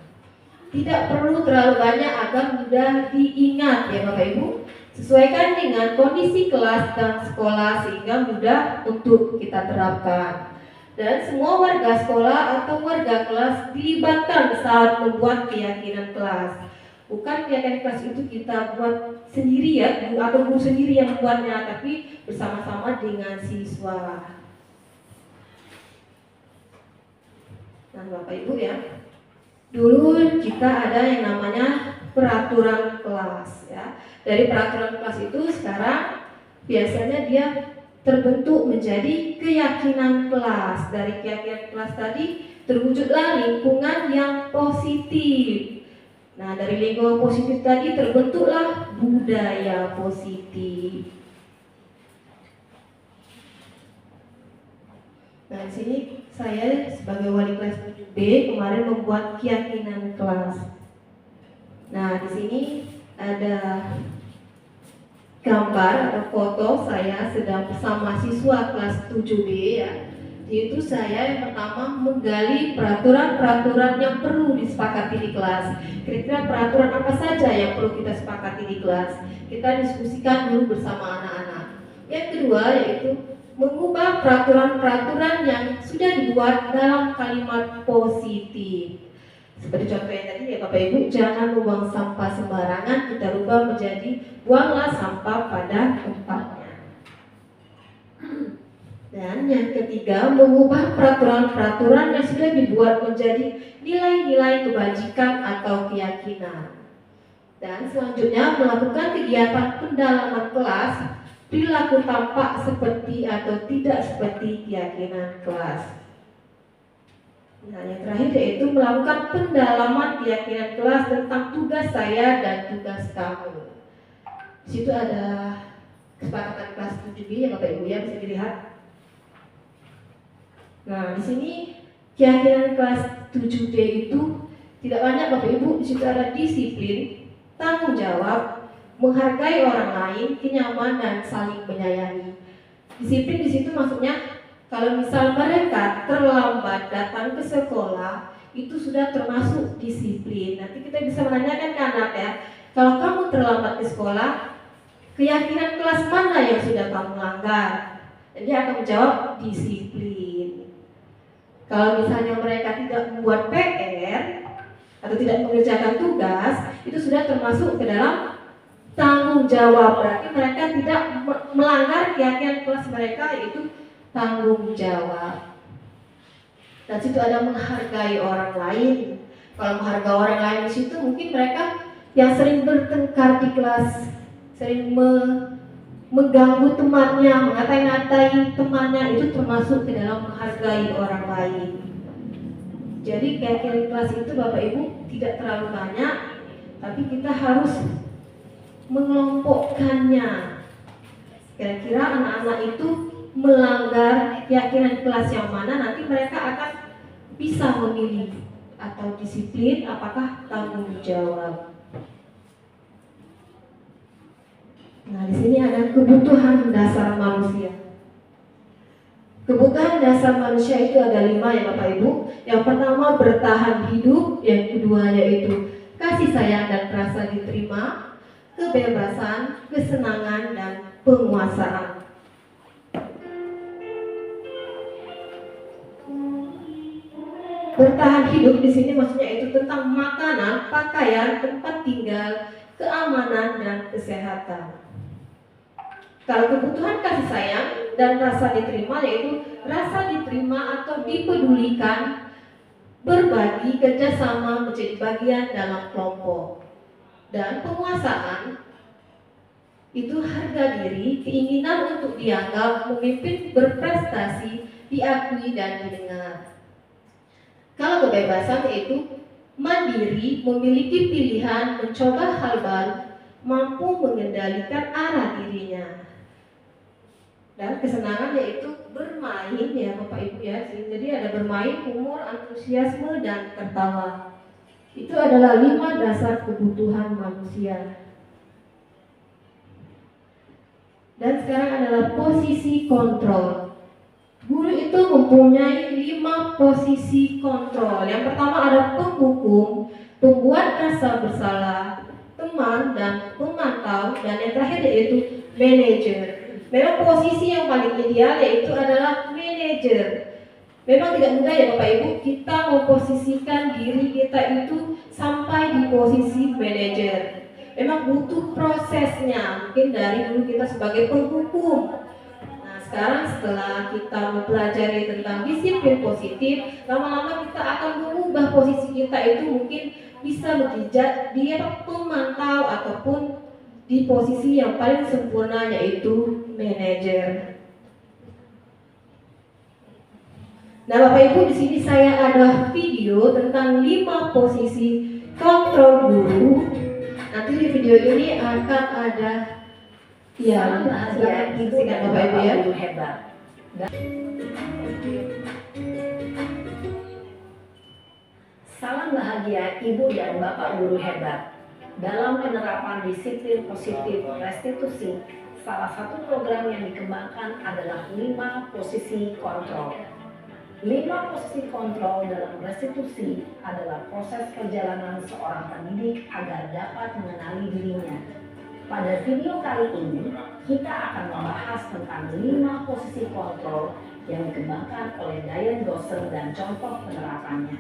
S1: Tidak perlu terlalu banyak agar mudah diingat ya Bapak Ibu. Sesuaikan dengan kondisi kelas dan sekolah sehingga mudah untuk kita terapkan. Dan semua warga sekolah atau warga kelas dilibatkan saat membuat keyakinan kelas. Bukan keyakinan kelas itu kita buat sendiri ya, atau guru sendiri yang membuatnya, tapi bersama-sama dengan siswa. Nah Bapak Ibu ya, dulu kita ada yang namanya peraturan kelas ya. Dari peraturan kelas itu sekarang biasanya dia terbentuk menjadi keyakinan kelas. Dari keyakinan kelas tadi terwujudlah lingkungan yang positif. Nah, dari lingkungan positif tadi terbentuklah budaya positif. Nah, di sini saya sebagai wali kelas 7B kemarin membuat keyakinan kelas. Nah, di sini ada gambar atau foto saya sedang bersama siswa kelas 7B ya. Yaitu saya yang pertama menggali peraturan-peraturan yang perlu disepakati di kelas. Kira-kira peraturan apa saja yang perlu kita sepakati di kelas? Kita diskusikan dulu bersama anak-anak. Yang kedua yaitu mengubah peraturan-peraturan yang sudah dibuat dalam kalimat positif. Seperti contohnya tadi ya Bapak Ibu, jangan membuang sampah sembarangan, kita rubah menjadi buanglah sampah pada tempatnya. Dan yang ketiga, mengubah peraturan-peraturan yang sudah dibuat menjadi nilai-nilai kebajikan atau keyakinan. Dan selanjutnya melakukan kegiatan pendalaman kelas, perilaku tampak seperti atau tidak seperti keyakinan kelas. Nah, yang terakhir yaitu melakukan pendalaman keyakinan kelas tentang tugas saya dan tugas kamu. Di situ ada kesepakatan kelas 7B ya Bapak Ibu ya, bisa dilihat. Nah, di sini keyakinan kelas 7B itu tidak banyak Bapak Ibu. Di situ ada disiplin, tanggung jawab, menghargai orang lain, kenyaman dan saling menyayangi. Disiplin di situ maksudnya kalau misal mereka terlambat datang ke sekolah, itu sudah termasuk disiplin. Nanti kita bisa menanyakan ke anak ya, kalau kamu terlambat ke sekolah, keyakinan kelas mana yang sudah kamu langgar? Dan dia akan menjawab disiplin. Kalau misalnya mereka tidak membuat PR atau tidak mengerjakan tugas, itu sudah termasuk ke dalam tanggung jawab. Berarti mereka tidak melanggar keyakinan kelas mereka, yaitu tanggung jawab. Dan situ ada menghargai orang lain. Kalau menghargai orang lain di situ mungkin mereka yang sering bertengkar di kelas, sering mengganggu temannya, mengatai-ngatai temannya, itu termasuk ke dalam menghargai orang lain. Jadi keyakinan kelas itu Bapak Ibu tidak terlalu banyak, tapi kita harus mengelompokkannya. Kira-kira anak-anak itu melanggar keyakinan kelas yang mana, nanti mereka akan bisa memilih atau disiplin apakah tanggung jawab. Nah, di sini ada kebutuhan dasar manusia. Kebutuhan dasar manusia itu ada 5 ya Bapak Ibu. Yang pertama bertahan hidup, yang kedua yaitu kasih sayang dan rasa diterima, kebebasan, kesenangan dan penguasaan. Bertahan hidup di sini maksudnya itu tentang makanan, pakaian, tempat tinggal, keamanan dan kesehatan. Kalau kebutuhan kasih sayang dan rasa diterima yaitu rasa diterima atau dipedulikan, berbagi, kerjasama, menjadi bagian dalam kelompok. Dan penguasaan itu harga diri, keinginan untuk dianggap, memimpin, berprestasi, diakui dan didengar. Kalau kebebasan yaitu mandiri, memiliki pilihan, mencoba hal baru, mampu mengendalikan arah dirinya. Dan kesenangan yaitu bermain ya Bapak Ibu ya. Jadi ada bermain, humor, antusiasme dan tertawa. Itu adalah 5 dasar kebutuhan manusia. Dan sekarang adalah posisi kontrol. Guru itu mempunyai 5 posisi kontrol. Yang pertama ada penghukum, pembuat rasa bersalah, teman dan pemantau, dan yang terakhir yaitu manajer. Memang posisi yang paling ideal yaitu adalah manajer. Memang tidak mudah ya Bapak Ibu kita memposisikan diri kita itu sampai di posisi manajer. Memang butuh prosesnya. Mungkin dari dulu kita sebagai penghukum. Nah sekarang setelah kita mempelajari tentang disiplin positif, lama-lama kita akan mengubah posisi kita itu mungkin bisa menjadi dia pemantau ataupun di posisi yang paling sempurna yaitu manajer. Nah Bapak Ibu di sini saya ada video tentang 5 posisi kontrol guru. Nanti di video ini akan ada
S6: Salam bahagia ibu dan
S1: Bapak Ibu ya.
S6: guru hebat. Salam bahagia ibu dan bapak guru hebat. Dalam penerapan disiplin positif restitusi, salah satu program yang dikembangkan adalah 5 posisi kontrol. 5 posisi kontrol dalam restitusi adalah proses perjalanan seorang pendidik agar dapat mengenali dirinya. Pada video kali ini, kita akan membahas tentang 5 posisi kontrol yang dikembangkan oleh Diane Gosser dan contoh penerapannya.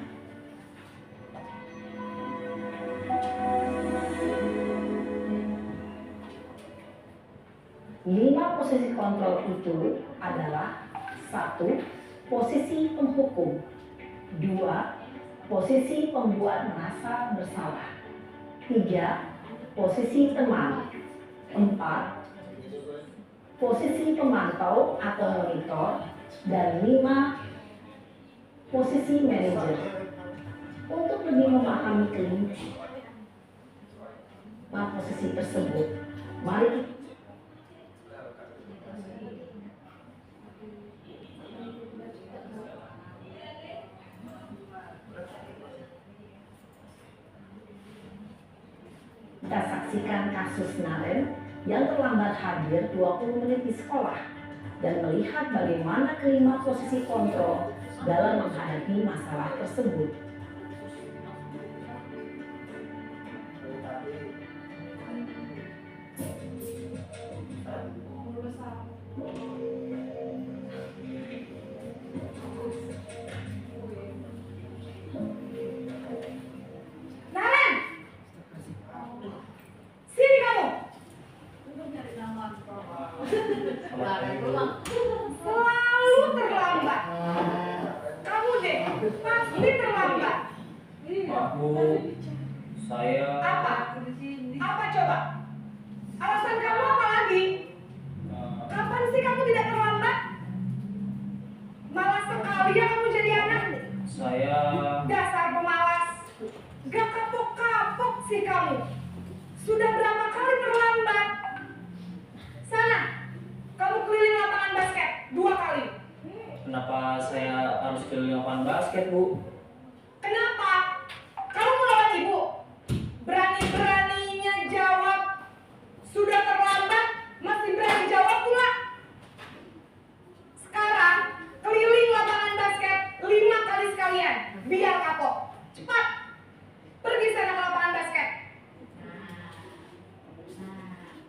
S6: Lima posisi kontrol itu adalah 1. Posisi penghukum. 2. Posisi pembuat merasa bersalah. 3. Posisi teman. 4. Posisi pemantau atau monitor. Dan 5. Posisi manajer. Untuk lebih memahami kelima posisi tersebut, mari kita saksikan kasus Naren yang terlambat hadir 20 menit di sekolah dan melihat bagaimana kelima posisi kontrol dalam menghadapi masalah tersebut.
S2: Naren, sini kamu. Selalu terlambat. Kamu deh, pasti terlambat.
S3: Maaf Bu, saya
S2: Apa? Apa coba? Alasan kamu apa lagi? Kapan sih kamu tidak terlambat? Malas sekali ya kamu jadi anak.
S3: saya
S2: Dasar pemalas. Gak kapok-kapok sih kamu. Sudah berapa kali terlambat? Sana, kamu keliling lapangan basket 2 kali.
S3: kenapa saya harus keliling lapangan basket Bu?
S2: Kenapa? Kamu mau lawan ibu? Berani-beraninya jawab. Sudah terlambat, masih berani jawab pula. Sekarang, keliling lapangan basket 5 kali sekalian. Biar kapok. Cepat. Pergi sana ke lapangan basket.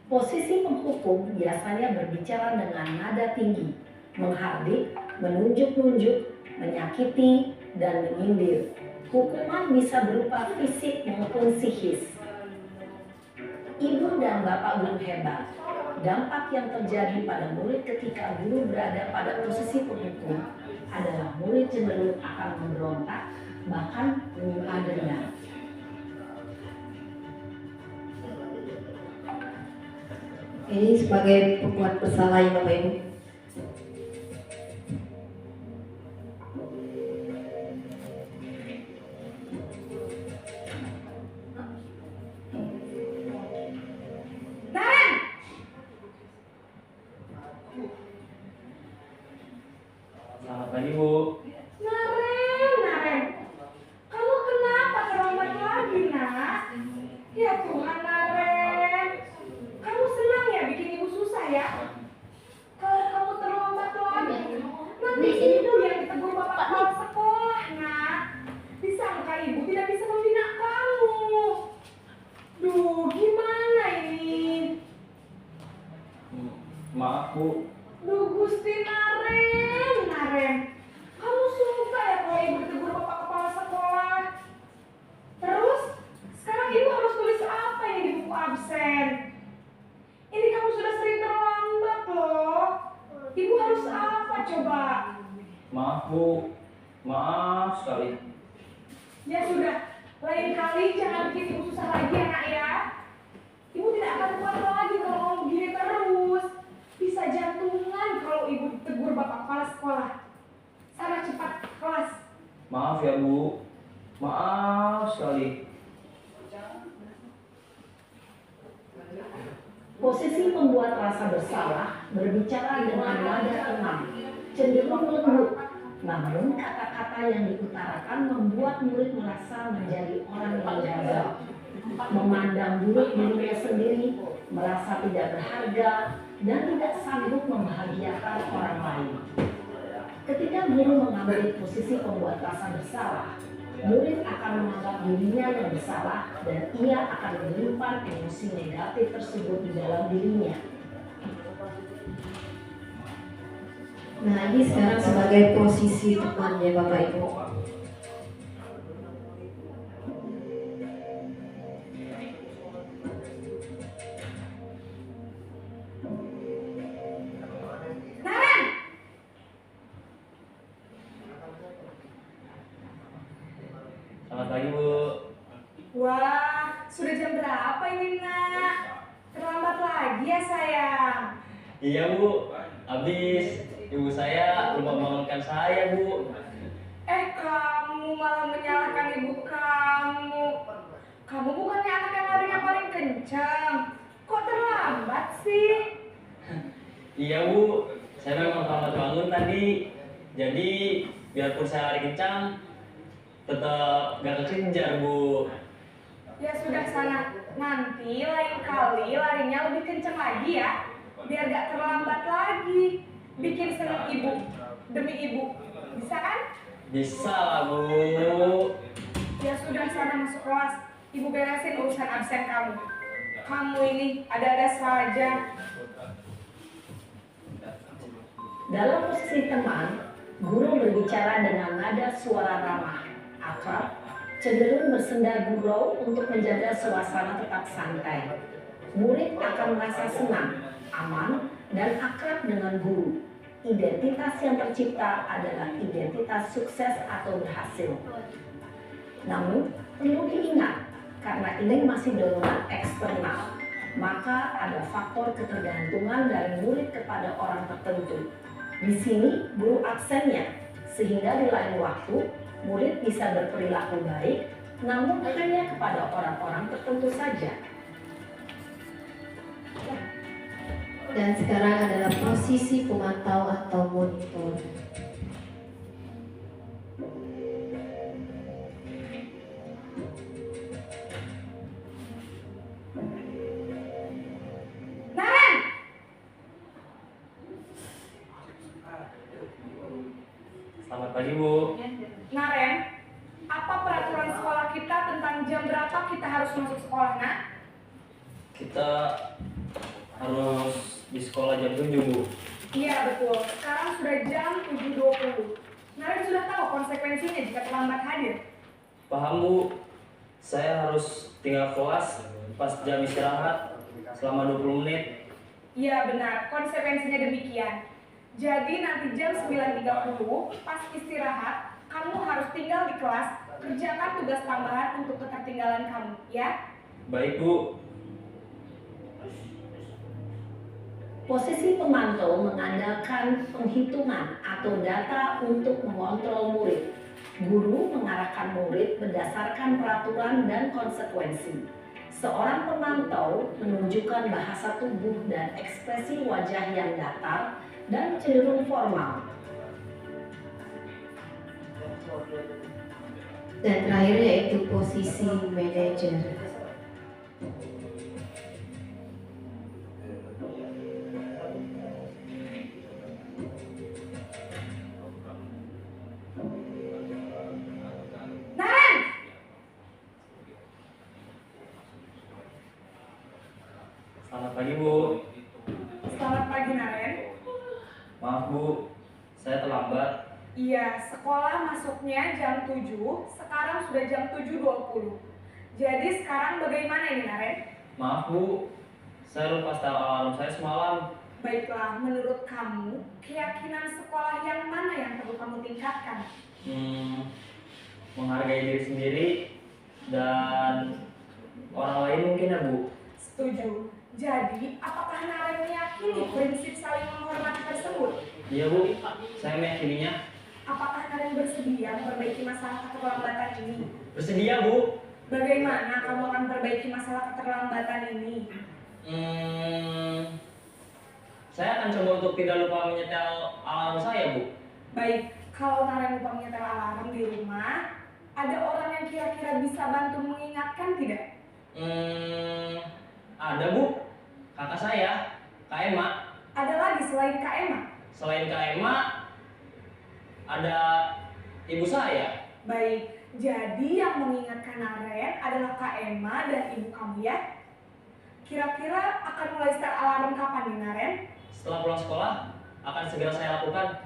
S6: Posisi penghukum biasanya berbicara dengan nada tinggi, menghardik, menunjuk-nunjuk, menyakiti, dan menyindir. Hukuman bisa berupa fisik maupun psikis. Ibu dan bapak guru hebat, dampak yang terjadi pada murid ketika guru berada pada posisi penghukum adalah murid cenderung akan memberontak, bahkan menyimpan dendam.
S1: Ini sebagai pembuat bersalah ya Bapak Ibu.
S2: Naren!
S3: Selamat pagi Bu.
S2: Naren. Kamu kenapa terlambat lagi, nak? Ya Tuhan, Naren. Kamu senang ya bikin ibu susah ya? Kalau kamu terlambat lagi, nanti ibu yang ditegur bapak kepala sekolah, nak. Disangka ibu tidak bisa membina kamu. Duh, gimana ini?
S3: Maaf Bu,
S2: Duh, Gusti Naren. Kamu suka ya kalau ibu ditegur bapak kepala sekolah? Terus, sekarang ibu harus tulis apa ini di buku absen? Ini kamu sudah sering terlambat loh. Ibu harus apa coba?
S3: maaf Bu, maaf sekali.
S2: Ya sudah, lain kali jangan bikin ibu susah lagi ya nak ya. Ibu tidak akan kuat lagi kalau kamu begini terus. Bisa jantungan kalau ibu ditegur bapak kepala sekolah. Sana cepat kelas.
S3: Maaf ya Bu, maaf sekali.
S6: Posisi pembuat rasa bersalah berbicara dengan nada tenang, cenderung lembut. Namun kata-kata yang diutarakan membuat murid merasa menjadi orang yang gagal, memandang buruk dirinya sendiri, merasa tidak berharga, dan tidak sanggup membahagiakan orang lain. Ketika guru mengambil posisi pembuat rasa bersalah, murid akan menganggap dirinya yang bersalah dan ia akan menyimpan emosi negatif tersebut di dalam dirinya.
S1: Nah, ini sekarang sebagai posisi teman ya Bapak Ibu.
S2: Naren,
S7: Selamat pagi, Bu.
S2: wah, sudah jam berapa ini, Nak? Terlambat lagi ya, sayang.
S7: Iya, Bu. Habis ibu saya lupa membangunkan saya, Bu.
S2: Kamu malah menyalahkan ibu kamu. Kamu bukannya anak yang larinya paling kencang. Kok terlambat sih?
S7: Iya, Bu. Saya memang terlambat bangun tadi. Jadi, biarpun saya lari kencang, tetap gak kekejar, Bu.
S2: Ya sudah sana. Nanti lain kali larinya lebih kencang lagi ya. Biar gak terlambat lagi. Bikin senang ibu. Demi ibu. Bisa kan?
S7: Bisa lah, Bu.
S2: Ya sudah sana masuk kelas. Ibu beresin urusan absen kamu. Kamu ini ada-ada saja.
S6: Dalam posisi teman, guru berbicara dengan nada suara ramah, akrab, cenderung bersenda gurau untuk menjaga suasana tetap santai. Murid akan merasa senang, aman, dan akrab dengan guru. Identitas yang tercipta adalah identitas sukses atau berhasil. Namun, perlu diingat, karena ini masih dorongan eksternal, maka ada faktor ketergantungan dari murid kepada orang tertentu. Di sini, guru aksennya, sehingga di lain waktu, murid bisa berperilaku baik, namun hanya kepada orang-orang tertentu saja.
S1: Dan sekarang adalah posisi pemantau atau monitor.
S2: Naren!
S7: Selamat pagi, Bu.
S2: Naren, apa peraturan sekolah kita tentang jam berapa kita harus masuk sekolah, Nak?
S7: Kita harus di sekolah jam 7, Bu.
S2: Iya betul, sekarang sudah jam 7.20. Naren sudah tahu konsekuensinya jika terlambat hadir.
S7: Paham, Bu. Saya harus tinggal kelas pas jam istirahat selama 20 menit.
S2: Iya benar, konsekuensinya demikian. Jadi nanti jam 9.30 pas istirahat, kamu harus tinggal di kelas, kerjakan tugas tambahan untuk ketertinggalan kamu, ya?
S7: Baik, Bu.
S6: Posisi pemantau mengandalkan penghitungan atau data untuk mengontrol murid. Guru mengarahkan murid berdasarkan peraturan dan konsekuensi. Seorang pemantau menunjukkan bahasa tubuh dan ekspresi wajah yang datar dan cenderung formal.
S1: Dan terakhir yaitu posisi manajer.
S2: Naren!
S7: Selamat pagi, Bu.
S2: Selamat pagi, Naren.
S7: Maaf, Bu. Saya terlambat.
S2: Iya, sekolah masuknya jam 7, sekarang sudah jam 7.20. Jadi sekarang bagaimana ini, Naren?
S7: Maaf, Bu. Saya lupa setel alarm saya semalam.
S2: Baiklah, menurut kamu, keyakinan sekolah yang mana yang perlu kamu tingkatkan?
S7: Menghargai diri sendiri dan orang lain mungkin ya, Bu.
S2: Setuju. Jadi, apakah Naren meyakini prinsip saling menghormati tersebut?
S7: Iya, Bu. Saya meyakininya.
S2: Apakah Naren bersedia memperbaiki masalah keterlambatan ini?
S7: Bersedia, Bu.
S2: Bagaimana kamu akan perbaiki masalah keterlambatan ini?
S7: Saya akan coba untuk tidak lupa menyetel alarm saya, Bu.
S2: Baik, kalau Naren lupa menyetel alarm di rumah, ada orang yang kira-kira bisa bantu mengingatkan tidak?
S7: Ada, Bu. Kakak saya, Kak Emma.
S2: Ada lagi selain Kak Emma?
S7: Selain Kak Emma, ada ibu saya.
S2: Baik, jadi yang mengingatkan Naren adalah Kak Emma dan ibu kamu ya? Kira-kira akan mulai start alarm kapan nih Naren?
S7: Setelah pulang sekolah, akan segera saya lakukan.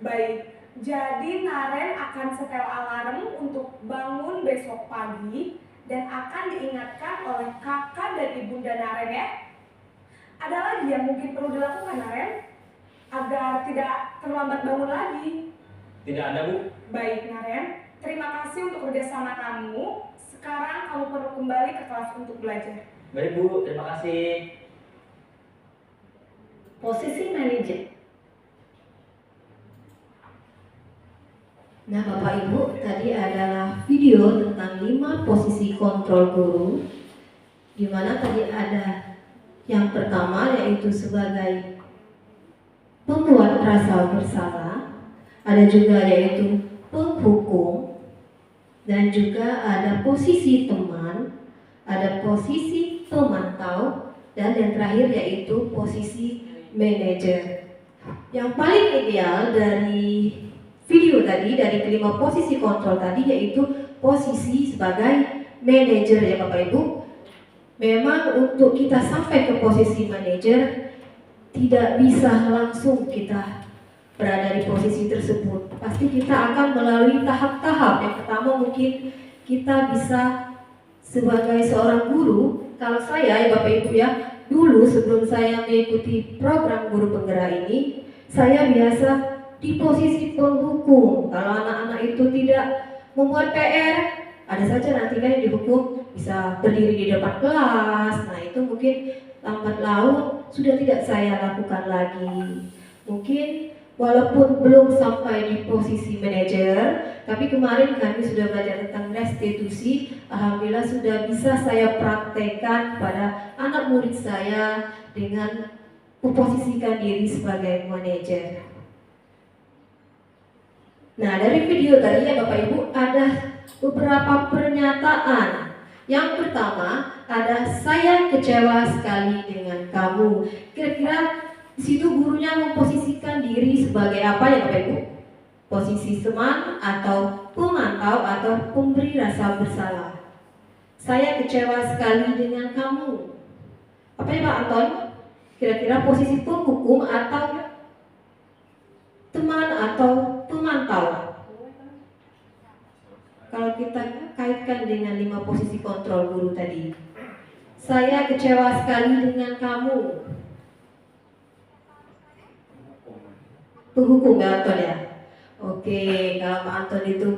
S2: Baik, jadi Naren akan setel alarm untuk bangun besok pagi dan akan diingatkan oleh kakak dan ibunda Naren ya. Ada lagi yang mungkin perlu dilakukan Naren agar tidak terlambat bangun lagi?
S7: Tidak ada, Bu.
S2: Baik Naren, terima kasih untuk kerjasama kamu. Sekarang kamu perlu kembali ke kelas untuk belajar.
S7: Baik, Bu. Terima kasih.
S6: Posisi manajer.
S1: Nah, Bapak Ibu, tadi adalah video tentang 5 posisi kontrol guru, di mana tadi ada yang pertama yaitu sebagai pembuat rasa bersalah, ada juga yaitu penghukum, dan juga ada posisi teman, ada posisi pemantau, dan yang terakhir yaitu posisi manajer. Yang paling ideal dari video tadi, dari kelima posisi kontrol tadi, yaitu posisi sebagai manajer ya Bapak Ibu. Memang untuk kita sampai ke posisi manajer tidak bisa langsung kita berada di posisi tersebut. Pasti kita akan melalui tahap-tahap. Yang pertama mungkin kita bisa sebagai seorang guru. Kalau saya ya Bapak Ibu ya, dulu sebelum saya mengikuti program guru penggerak ini, saya biasa di posisi penghukum. Kalau anak-anak itu tidak membuat PR, ada saja nanti kan yang dihukum bisa berdiri di depan kelas. Nah itu mungkin lambat laun sudah tidak saya lakukan lagi. Mungkin walaupun belum sampai di posisi manajer, tapi kemarin kami sudah belajar tentang restitusi. Alhamdulillah sudah bisa saya praktekkan pada anak murid saya dengan memposisikan diri sebagai manajer. Nah, dari video tadi ya Bapak Ibu ada beberapa pernyataan. Yang pertama ada saya kecewa sekali dengan kamu. Kira-kira di situ gurunya memposisikan diri sebagai apa ya Bapak Ibu? Posisi teman atau pemantau atau pemberi rasa bersalah. Saya kecewa sekali dengan kamu. Apa ya Pak Anton? Kira-kira posisi penghukum atau teman atau pemantau? Kalau kita kaitkan dengan 5 posisi kontrol guru tadi, saya kecewa sekali dengan kamu. Penghukum ya Anton ya? Oke, kalau Pak Anton itu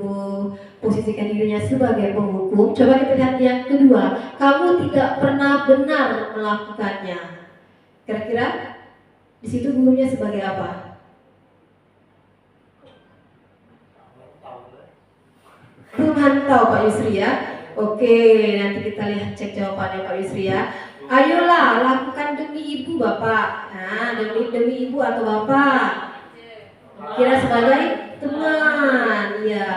S1: posisikan dirinya sebagai penghukum, coba kita lihat yang kedua. Kamu tidak pernah benar melakukannya. Kira-kira di situ gurunya sebagai apa? Pemantau Pak Yusri ya. Oke, nanti kita lihat cek jawabannya Pak Yusri ya. Ayolah lakukan demi ibu Bapak. Nah, demi ibu atau Bapak. Kira sebagai teman, ya.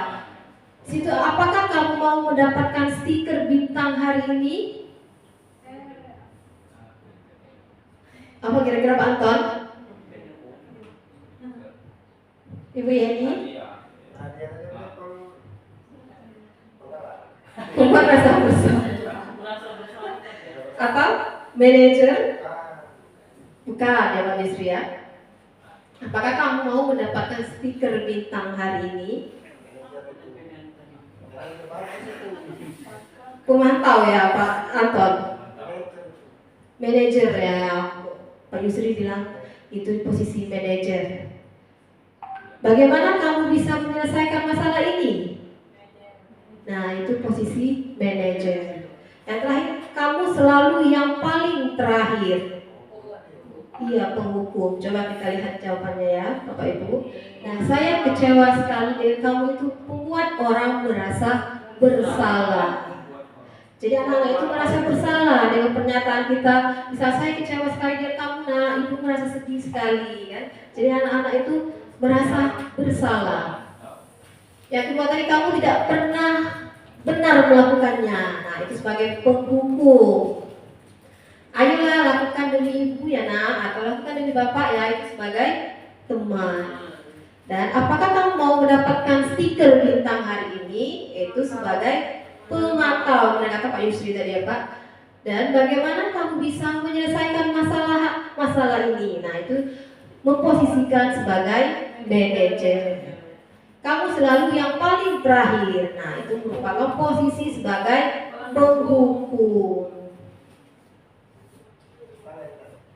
S1: Situ apakah kamu mau mendapatkan stiker bintang hari ini? Apa kira-kira Pak Anton? Ibu Yani? Pembuat rasa bersalah. Atau manajer? Bukan ya Pak Yusri ya. Apakah kamu mau mendapatkan stiker bintang hari ini? Pemantau ya Pak Anton. Manajer ya Pak Yusri bilang itu posisi manajer. Bagaimana kamu bisa menyelesaikan masalah ini? Nah itu posisi manajer. Yang terakhir, kamu selalu yang paling terakhir. Iya, penghukum. Coba kita lihat jawabannya ya Bapak Ibu. Nah, saya kecewa sekali dengan kamu itu membuat orang merasa bersalah. Jadi anak-anak itu merasa bersalah dengan pernyataan kita. Misal saya kecewa sekali dengan kamu nak, ibu merasa sedih sekali kan. Jadi anak-anak itu merasa bersalah. Yang kedua tadi, kamu tidak pernah benar melakukannya. Nah itu sebagai penghukum. Ayolah lakukan demi ibu ya nak, atau lakukan demi bapak ya, itu sebagai teman. Dan apakah kamu mau mendapatkan stiker bintang hari ini? Itu sebagai pemantau, benar kata Pak Yusri tadi ya Pak. Dan bagaimana kamu bisa menyelesaikan masalah ini? Nah itu memposisikan sebagai manajer. Kamu selalu yang paling terakhir. Nah itu merupakan posisi sebagai penghukum.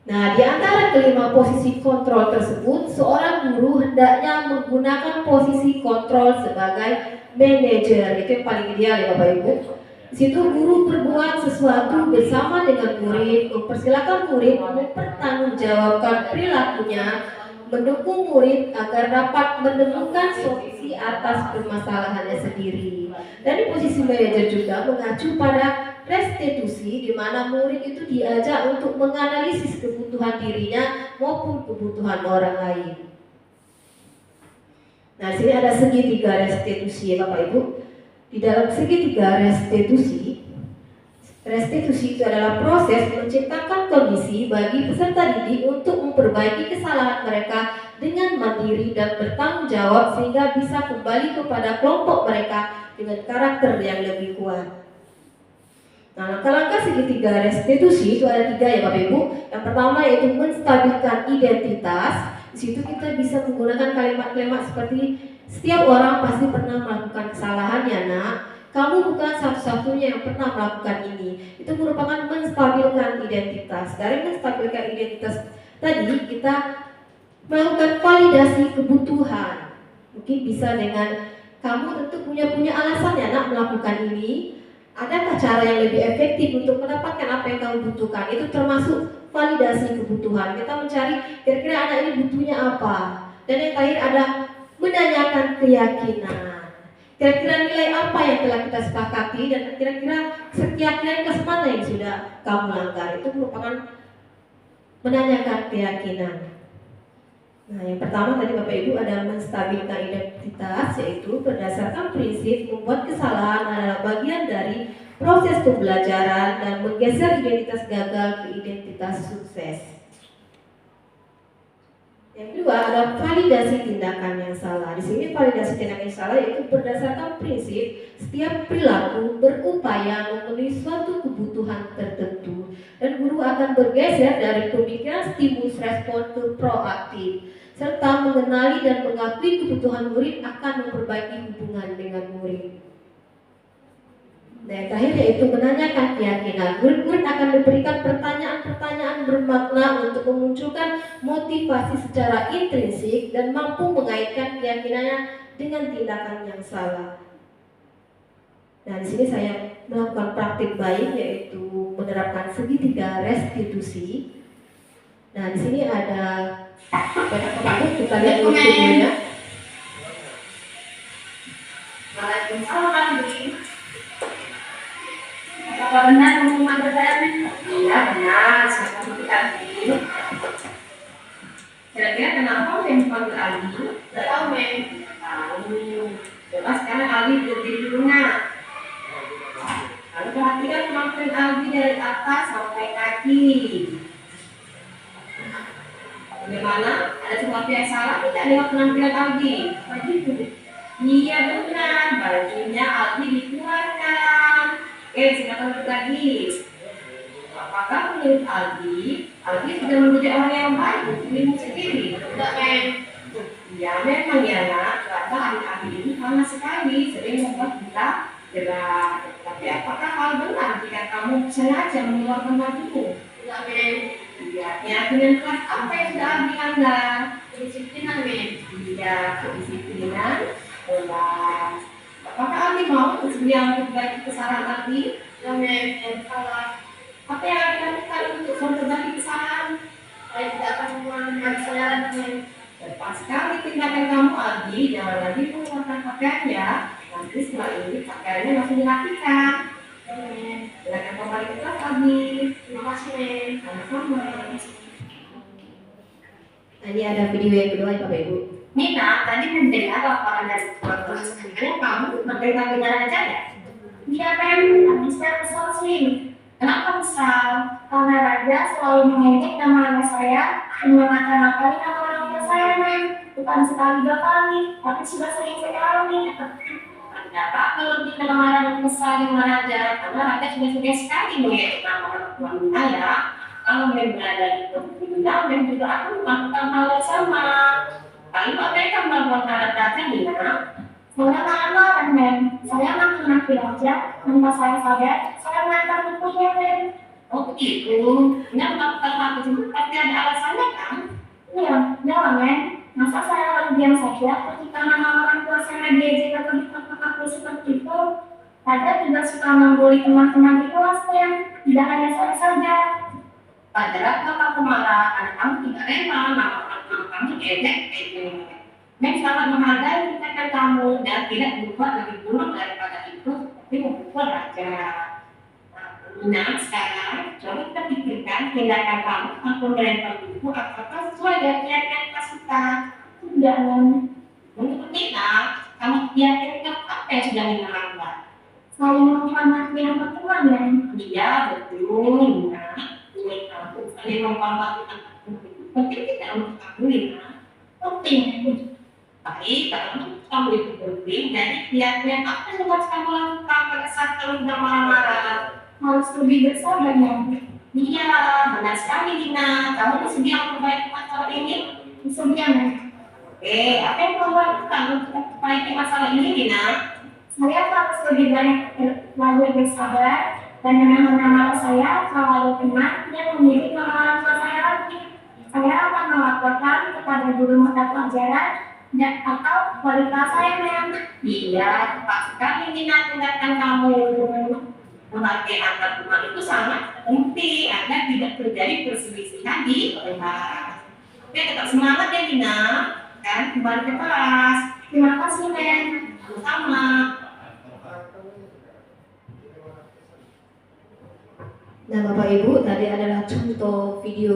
S1: Nah, di antara kelima posisi kontrol tersebut, seorang guru hendaknya menggunakan posisi kontrol sebagai manajer. Itu yang paling ideal ya Bapak Ibu. Di situ guru berbuat sesuatu bersama dengan murid, mempersilakan murid mempertanggungjawabkan perilakunya, mendukung murid agar dapat menemukan solusi atas permasalahannya sendiri. Dan di posisi manajer juga mengacu pada restitusi, di mana murid itu diajak untuk menganalisis kebutuhan dirinya maupun kebutuhan orang lain. Nah, di sini ada segitiga restitusi ya Bapak Ibu. Di dalam segitiga restitusi itu adalah proses menciptakan kondisi bagi peserta didik untuk memperbaiki kesalahan mereka dengan mandiri dan bertanggung jawab sehingga bisa kembali kepada kelompok mereka dengan karakter yang lebih kuat. Nah, langkah-langkah segitiga restitusi itu ada 3 ya Bapak Ibu. Yang pertama yaitu menstabilkan identitas. Di situ kita bisa menggunakan kalimat-kalimat seperti setiap orang pasti pernah melakukan kesalahan ya nak. Kamu bukan satu-satunya yang pernah melakukan ini. Itu merupakan menstabilkan identitas. Dari menstabilkan identitas tadi kita melakukan validasi kebutuhan. Mungkin bisa dengan kamu tentu punya alasan ya nak melakukan ini. Adakah cara yang lebih efektif untuk mendapatkan apa yang kamu butuhkan? Itu termasuk validasi kebutuhan. Kita mencari kira-kira anak ini butuhnya apa. Dan yang terakhir ada menanyakan keyakinan. Kira-kira nilai apa yang telah kita sepakati dan kira-kira keyakinan mana yang sudah kamu langgar. Itu merupakan menanyakan keyakinan. Nah, yang pertama tadi Bapak Ibu ada menstabilkan identitas, yaitu berdasarkan prinsip membuat kesalahan adalah bagian dari proses pembelajaran dan menggeser identitas gagal ke identitas sukses. Yang kedua ada validasi tindakan yang salah. Di sini validasi tindakan yang salah yaitu berdasarkan prinsip setiap perilaku berupaya memenuhi suatu kebutuhan tertentu dan guru akan bergeser dari pemikiran stimulus respon ke proaktif serta mengenali dan mengakui kebutuhan murid akan memperbaiki hubungan dengan murid. Nah, yang terakhir yaitu menanyakan keyakinan. Murid-murid akan diberikan pertanyaan-pertanyaan bermakna untuk memunculkan motivasi secara intrinsik dan mampu mengaitkan keyakinannya dengan tindakan yang salah. Nah, di sini saya melakukan praktik baik yaitu menerapkan segitiga restitusi. Nah, di sini ada kita lihat dulu videonya.
S2: Waalaikumsalam. Apa benar pengumuman berjalan? Iya benar, saya panggil Aldi. Kira-kira kenapa yang panggil Aldi? Tidak tahu men. Tahu. Coba sekarang Aldi berdiri dulu nak. Lalu perhatikan kemampuan Aldi dari atas sampai kaki. Bagaimana? Ada sesuatu yang salah tidak lewat penampilan Aldi? Begitu. Iya benar, bajunya Aldi dikeluarkan. Oke, silakan duduk lagi. Apakah menurut Aldi sudah menjadi orang yang baik untuk dirimu sendiri? Tidak, men. Ya, memang ya nak. Karena adik-adik ini panas sekali, sering membuat kita gerak. Tapi apakah hal benar jika kamu sengaja mengeluarkan bajumu? Tidak, men. Iya, keyakinan kelas apa yang sudah Aldi langgar? Kedisiplinan, men. Iya, kedisiplinan. Kelas. Apakah Aldi mau bersedia memperbaiki kesalahan Aldi? Ya, men. Yang salah. Apa yang Aldi lakukan untuk memperbaiki kesalahan? Saya tidak akan mengulangi kesalahan, men. Tepat sekali tindakan kamu Aldi. Jangan lagi mengeluarkan pakaian ya. Nanti setelah ini pakaiannya langsung dirapikan. Silakan kembali ke kelas lagi. Terima kasih, Men. Sama-sama.
S1: Nah, ini ada video yang kedua ya Bapak Ibu.
S5: Nina, tadi menjadi apa laporan dari keluarga? Kamu menerima dengan aja ya? Iya, Mem. Tapi saya kesal sih. Kenapa kesal? Karena Raja selalu mengejek nama anak saya dan mengata-ngatai nama orang tua saya, Mem. Bukan sekali dua kali, tapi sudah sering sekali. Kenapa kalau kita marah dan kesal dengan Raja? Karena Raja sudah sering sekali mengejek nama orang tua saya. Kalau Mem berada di tempat Mem juga akan melakukan hal yang sama. Lalu mereka melakukan hal Raja Nina. Saya marah, Mem. Saya maki-maki Raja, tanpa saya sadar, saya mengantar bukunya, Mem. Oh begitu? Anda melakukan hal tersebut pasti ada alasannya kan? Iya, jangan, Mem. Masa saya lalu diam saja ketika nama orang tua saya diejek atau dikata-kata seperti itu? Raja juga suka membuli teman-teman di kelas, Mem. Tidak hanya saya saja. Pada Bapak marah, karena kamu tidak rela nama orang tua kamu diejek. Mem sangat menghargai tindakan kamu dan tidak berbuat lebih buruk daripada itu, tapi memukul Raja. Nah, sekarang coba kita pikirkan tindakan kamu atau melempar buku apakah sesuai dengan keyakinan kelas kita? Tidak, Mem. Menurut Nina, kamu yakinkan apa yang sudah Nina lakukan? Saya menghormati yang berteman, Mem. Iya, betul, Nina. Ini kamu saling menghormati anak itu penting tidak untuk kamu, Nina. Penting. Baik, kalau kamu itu penting, jadi keyakinan apa yang harus kamu lakukan pada saat kamu sudah marah-marah? Harus lebih bersabar, Mem. Iya, benar sekali, Nina. Kamu bersedia memperbaiki masalah ini? Bersedia, Mem. Oke, apa yang kamu lakukan untuk memperbaiki masalah ini, Nina? Saya harus lebih banyak bersabar dan menahan amarah saya kalau teman yang memiliki orang tua saya lagi. Saya akan melaporkan kepada guru mata pelajaran dan atau wali kelas saya, Mem. Iya, tepat sekali, Nina, tindakan kamu. Memakai antar teman itu sangat penting agar tidak terjadi perselisihan di kelas. Oke, tetap semangat ya, Nina. Kan kembali ke kelas. Terima kasih, Mem. Sama-sama.
S1: Nah Bapak Ibu, tadi adalah contoh video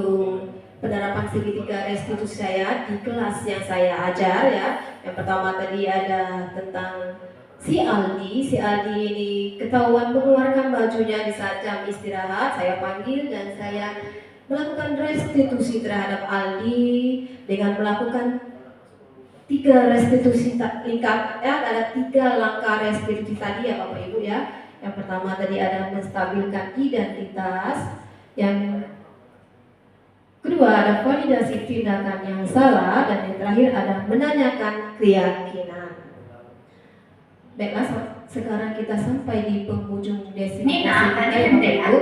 S1: penerapan segitiga restitusi saya di kelas yang saya ajar ya. Yang pertama tadi ada tentang si Aldi ini ketahuan mengeluarkan bajunya di saat jam istirahat. Saya panggil dan saya melakukan restitusi terhadap Aldi dengan melakukan 3 restitusi lengkap ya. Ada 3 langkah restitusi tadi ya Bapak Ibu ya. Yang pertama tadi ada menstabilkan identitas, yang kedua ada validasi tindakan yang salah, dan yang terakhir ada menanyakan keyakinan. Baiklah, sekarang kita sampai di penghujung definisi kita ya Bapak Ibu.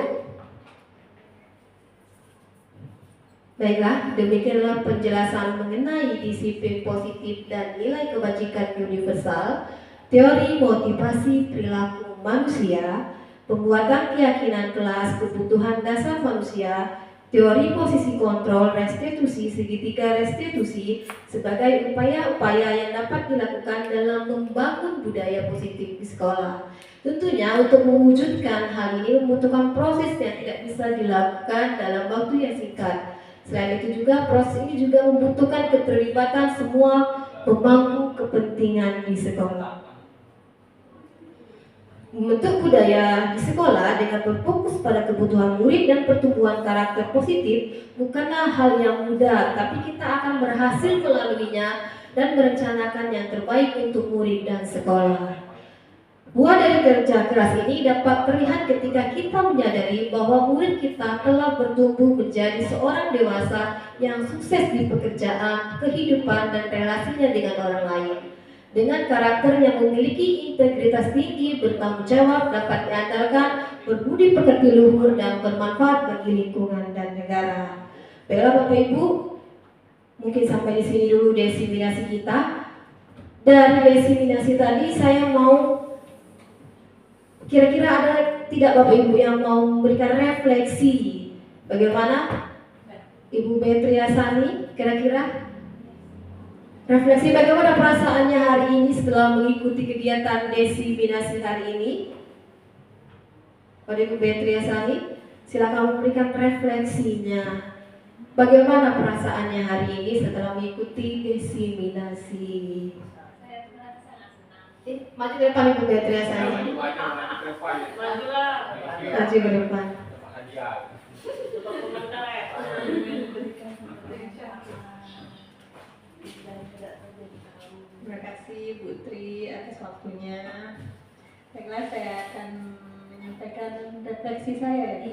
S1: Baiklah, demikianlah penjelasan mengenai disiplin positif dan nilai kebajikan universal, teori motivasi perilaku manusia, pembuatan keyakinan kelas kebutuhan dasar manusia, teori posisi kontrol restitusi segitiga restitusi sebagai upaya-upaya yang dapat dilakukan dalam membangun budaya positif di sekolah. Tentunya untuk mewujudkan hal ini membutuhkan proses yang tidak bisa dilakukan dalam waktu yang singkat. Selain itu juga proses ini juga membutuhkan keterlibatan semua pemangku kepentingan di sekolah. Membentuk budaya di sekolah dengan berfokus pada kebutuhan murid dan pertumbuhan karakter positif bukanlah hal yang mudah, tapi kita akan berhasil melaluinya dan merencanakan yang terbaik untuk murid dan sekolah. Buah dari kerja keras ini dapat terlihat ketika kita menyadari bahwa murid kita telah bertumbuh menjadi seorang dewasa yang sukses di pekerjaan, kehidupan, dan relasinya dengan orang lain. Dengan karakter yang memiliki integritas tinggi, bertanggung jawab, dapat diandalkan, berbudi pekerti luhur, dan bermanfaat bagi lingkungan dan negara. Baiklah Bapak Ibu, mungkin sampai di sini dulu diseminasi kita. Dari diseminasi tadi saya mau, kira-kira ada tidak Bapak Ibu yang mau memberikan refleksi? Bagaimana Ibu Betriasani, kira-kira? Refleksi bagaimana perasaannya hari ini setelah mengikuti kegiatan diseminasi hari ini? Pada Ibu Betria Sani, silakan memberikan refleksinya. Bagaimana perasaannya hari ini setelah mengikuti desiminasi? Maju ke depan Ibu Betria Sani. Maju ke depan.
S8: Terima kasih Bu Tri atas waktunya. Baiklah, saya akan menyampaikan refleksi saya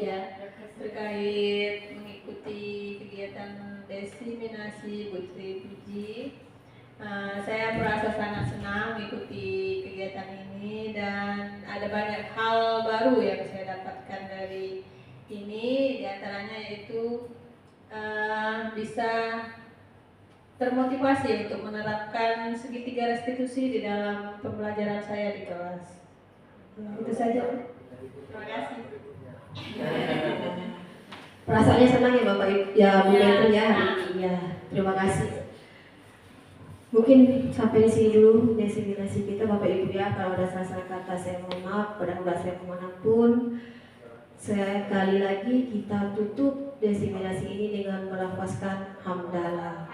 S8: terkait mengikuti kegiatan desiminasi Bu Tri Puji. Saya merasa sangat senang mengikuti kegiatan ini dan ada banyak hal baru yang saya dapatkan dari ini, diantaranya yaitu bisa termotivasi untuk menerapkan segitiga restitusi di dalam pembelajaran saya di kelas. Itu saja. Terima kasih.
S1: Perasaannya senang ya Bapak Ibu, ya Bu Betri ya. Iya, terima kasih. Mungkin sampai di sini dulu desiminasi kita Bapak Ibu ya. Kalau ada salah kata saya mohon maaf, mudah-mudahan saya kemanapun. Sekali lagi kita tutup desiminasi ini dengan melafazkan hamdalah.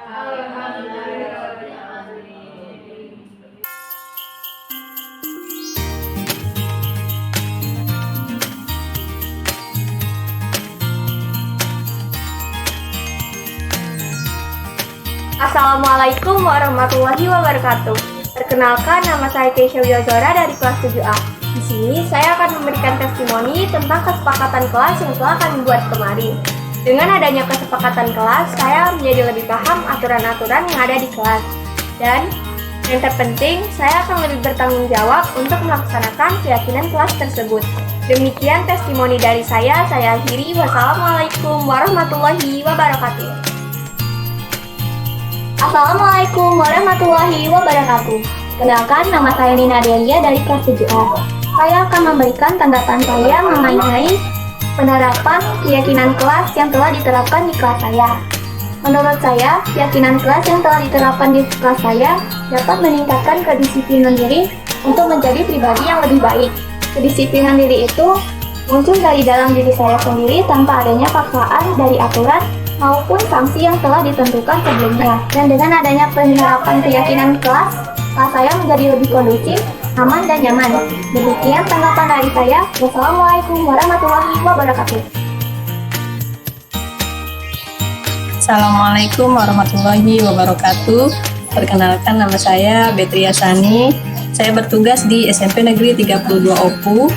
S9: Assalamualaikum warahmatullahi wabarakatuh. Perkenalkan, nama saya Keisha Wiyazora dari kelas 7A. Di sini saya akan memberikan testimoni tentang kesepakatan kelas yang telah kami buat kemarin. Dengan adanya kesepakatan kelas, saya menjadi lebih paham aturan-aturan yang ada di kelas. Dan yang terpenting, saya akan lebih bertanggung jawab untuk melaksanakan keyakinan kelas tersebut. Demikian testimoni dari saya akhiri. Wassalamualaikum warahmatullahi wabarakatuh.
S5: Assalamualaikum warahmatullahi wabarakatuh. Kenalkan, nama saya Nina Delia dari kelas 7A. Saya akan memberikan tanggapan saya mengenai penerapan keyakinan kelas yang telah diterapkan di kelas saya. Menurut saya, keyakinan kelas yang telah diterapkan di kelas saya dapat meningkatkan kedisiplinan diri untuk menjadi pribadi yang lebih baik. Kedisiplinan diri itu muncul dari dalam diri saya sendiri tanpa adanya paksaan dari aturan maupun sanksi yang telah ditentukan sebelumnya. Dan dengan adanya penerapan keyakinan kelas saya menjadi lebih kondusif, aman dan nyaman. Demikian tanggapan dari saya. Wassalamualaikum warahmatullahi wabarakatuh.
S10: Assalamualaikum warahmatullahi wabarakatuh. Perkenalkan, nama saya Betria Sani. Saya bertugas di SMP Negeri 32 Opu.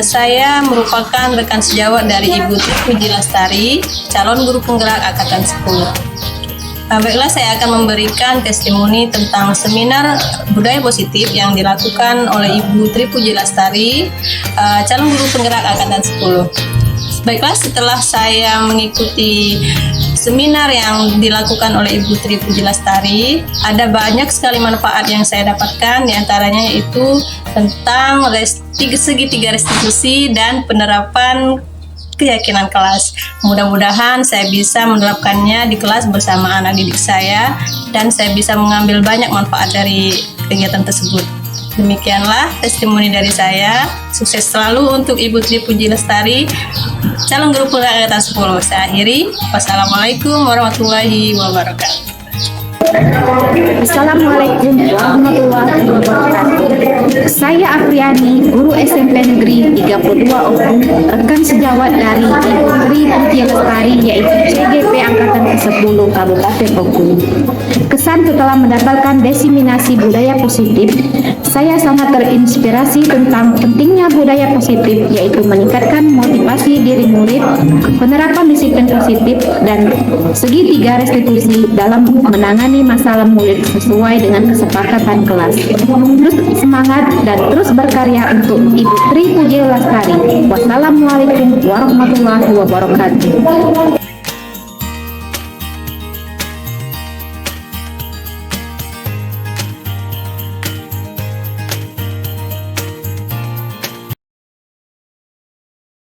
S10: Saya merupakan rekan sejawat dari Ibu Tri Puji Lestari, calon guru penggerak Angkatan 10. Baiklah, saya akan memberikan testimoni tentang seminar budaya positif yang dilakukan oleh Ibu Tri Puji Lestari, calon guru penggerak Angkatan 10. Baiklah, setelah saya mengikuti seminar yang dilakukan oleh Ibu Tri Puji Lestari, ada banyak sekali manfaat yang saya dapatkan, diantaranya yaitu tentang segitiga restitusi dan penerapan keyakinan kelas. Mudah-mudahan saya bisa menerapkannya di kelas bersama anak didik saya dan saya bisa mengambil banyak manfaat dari kegiatan tersebut. Demikianlah testimoni dari saya. Sukses selalu untuk Ibu Tri Puji Lestari, calon guru penggerak Angkatan 10. Saya akhiri. Wassalamualaikum warahmatullahi wabarakatuh.
S11: Assalamualaikum warahmatullahi wabarakatuh. Saya Apriani, guru SMP Negeri 32 Oku, rekan sejawat dari Ibu Tri Puji Lestari, yaitu CGP Angkatan ke-10 Kabupaten Oku. Kesan setelah mendapatkan desiminasi budaya positif, saya sangat terinspirasi tentang pentingnya budaya positif, yaitu meningkatkan motivasi diri murid, penerapan disiplin positif, dan segitiga restitusi dalam menangani masalah murid sesuai dengan kesepakatan kelas. Terus semangat dan terus berkarya untuk Ibu Tri Puji Lestari. Wassalamualaikum warahmatullahi wabarakatuh.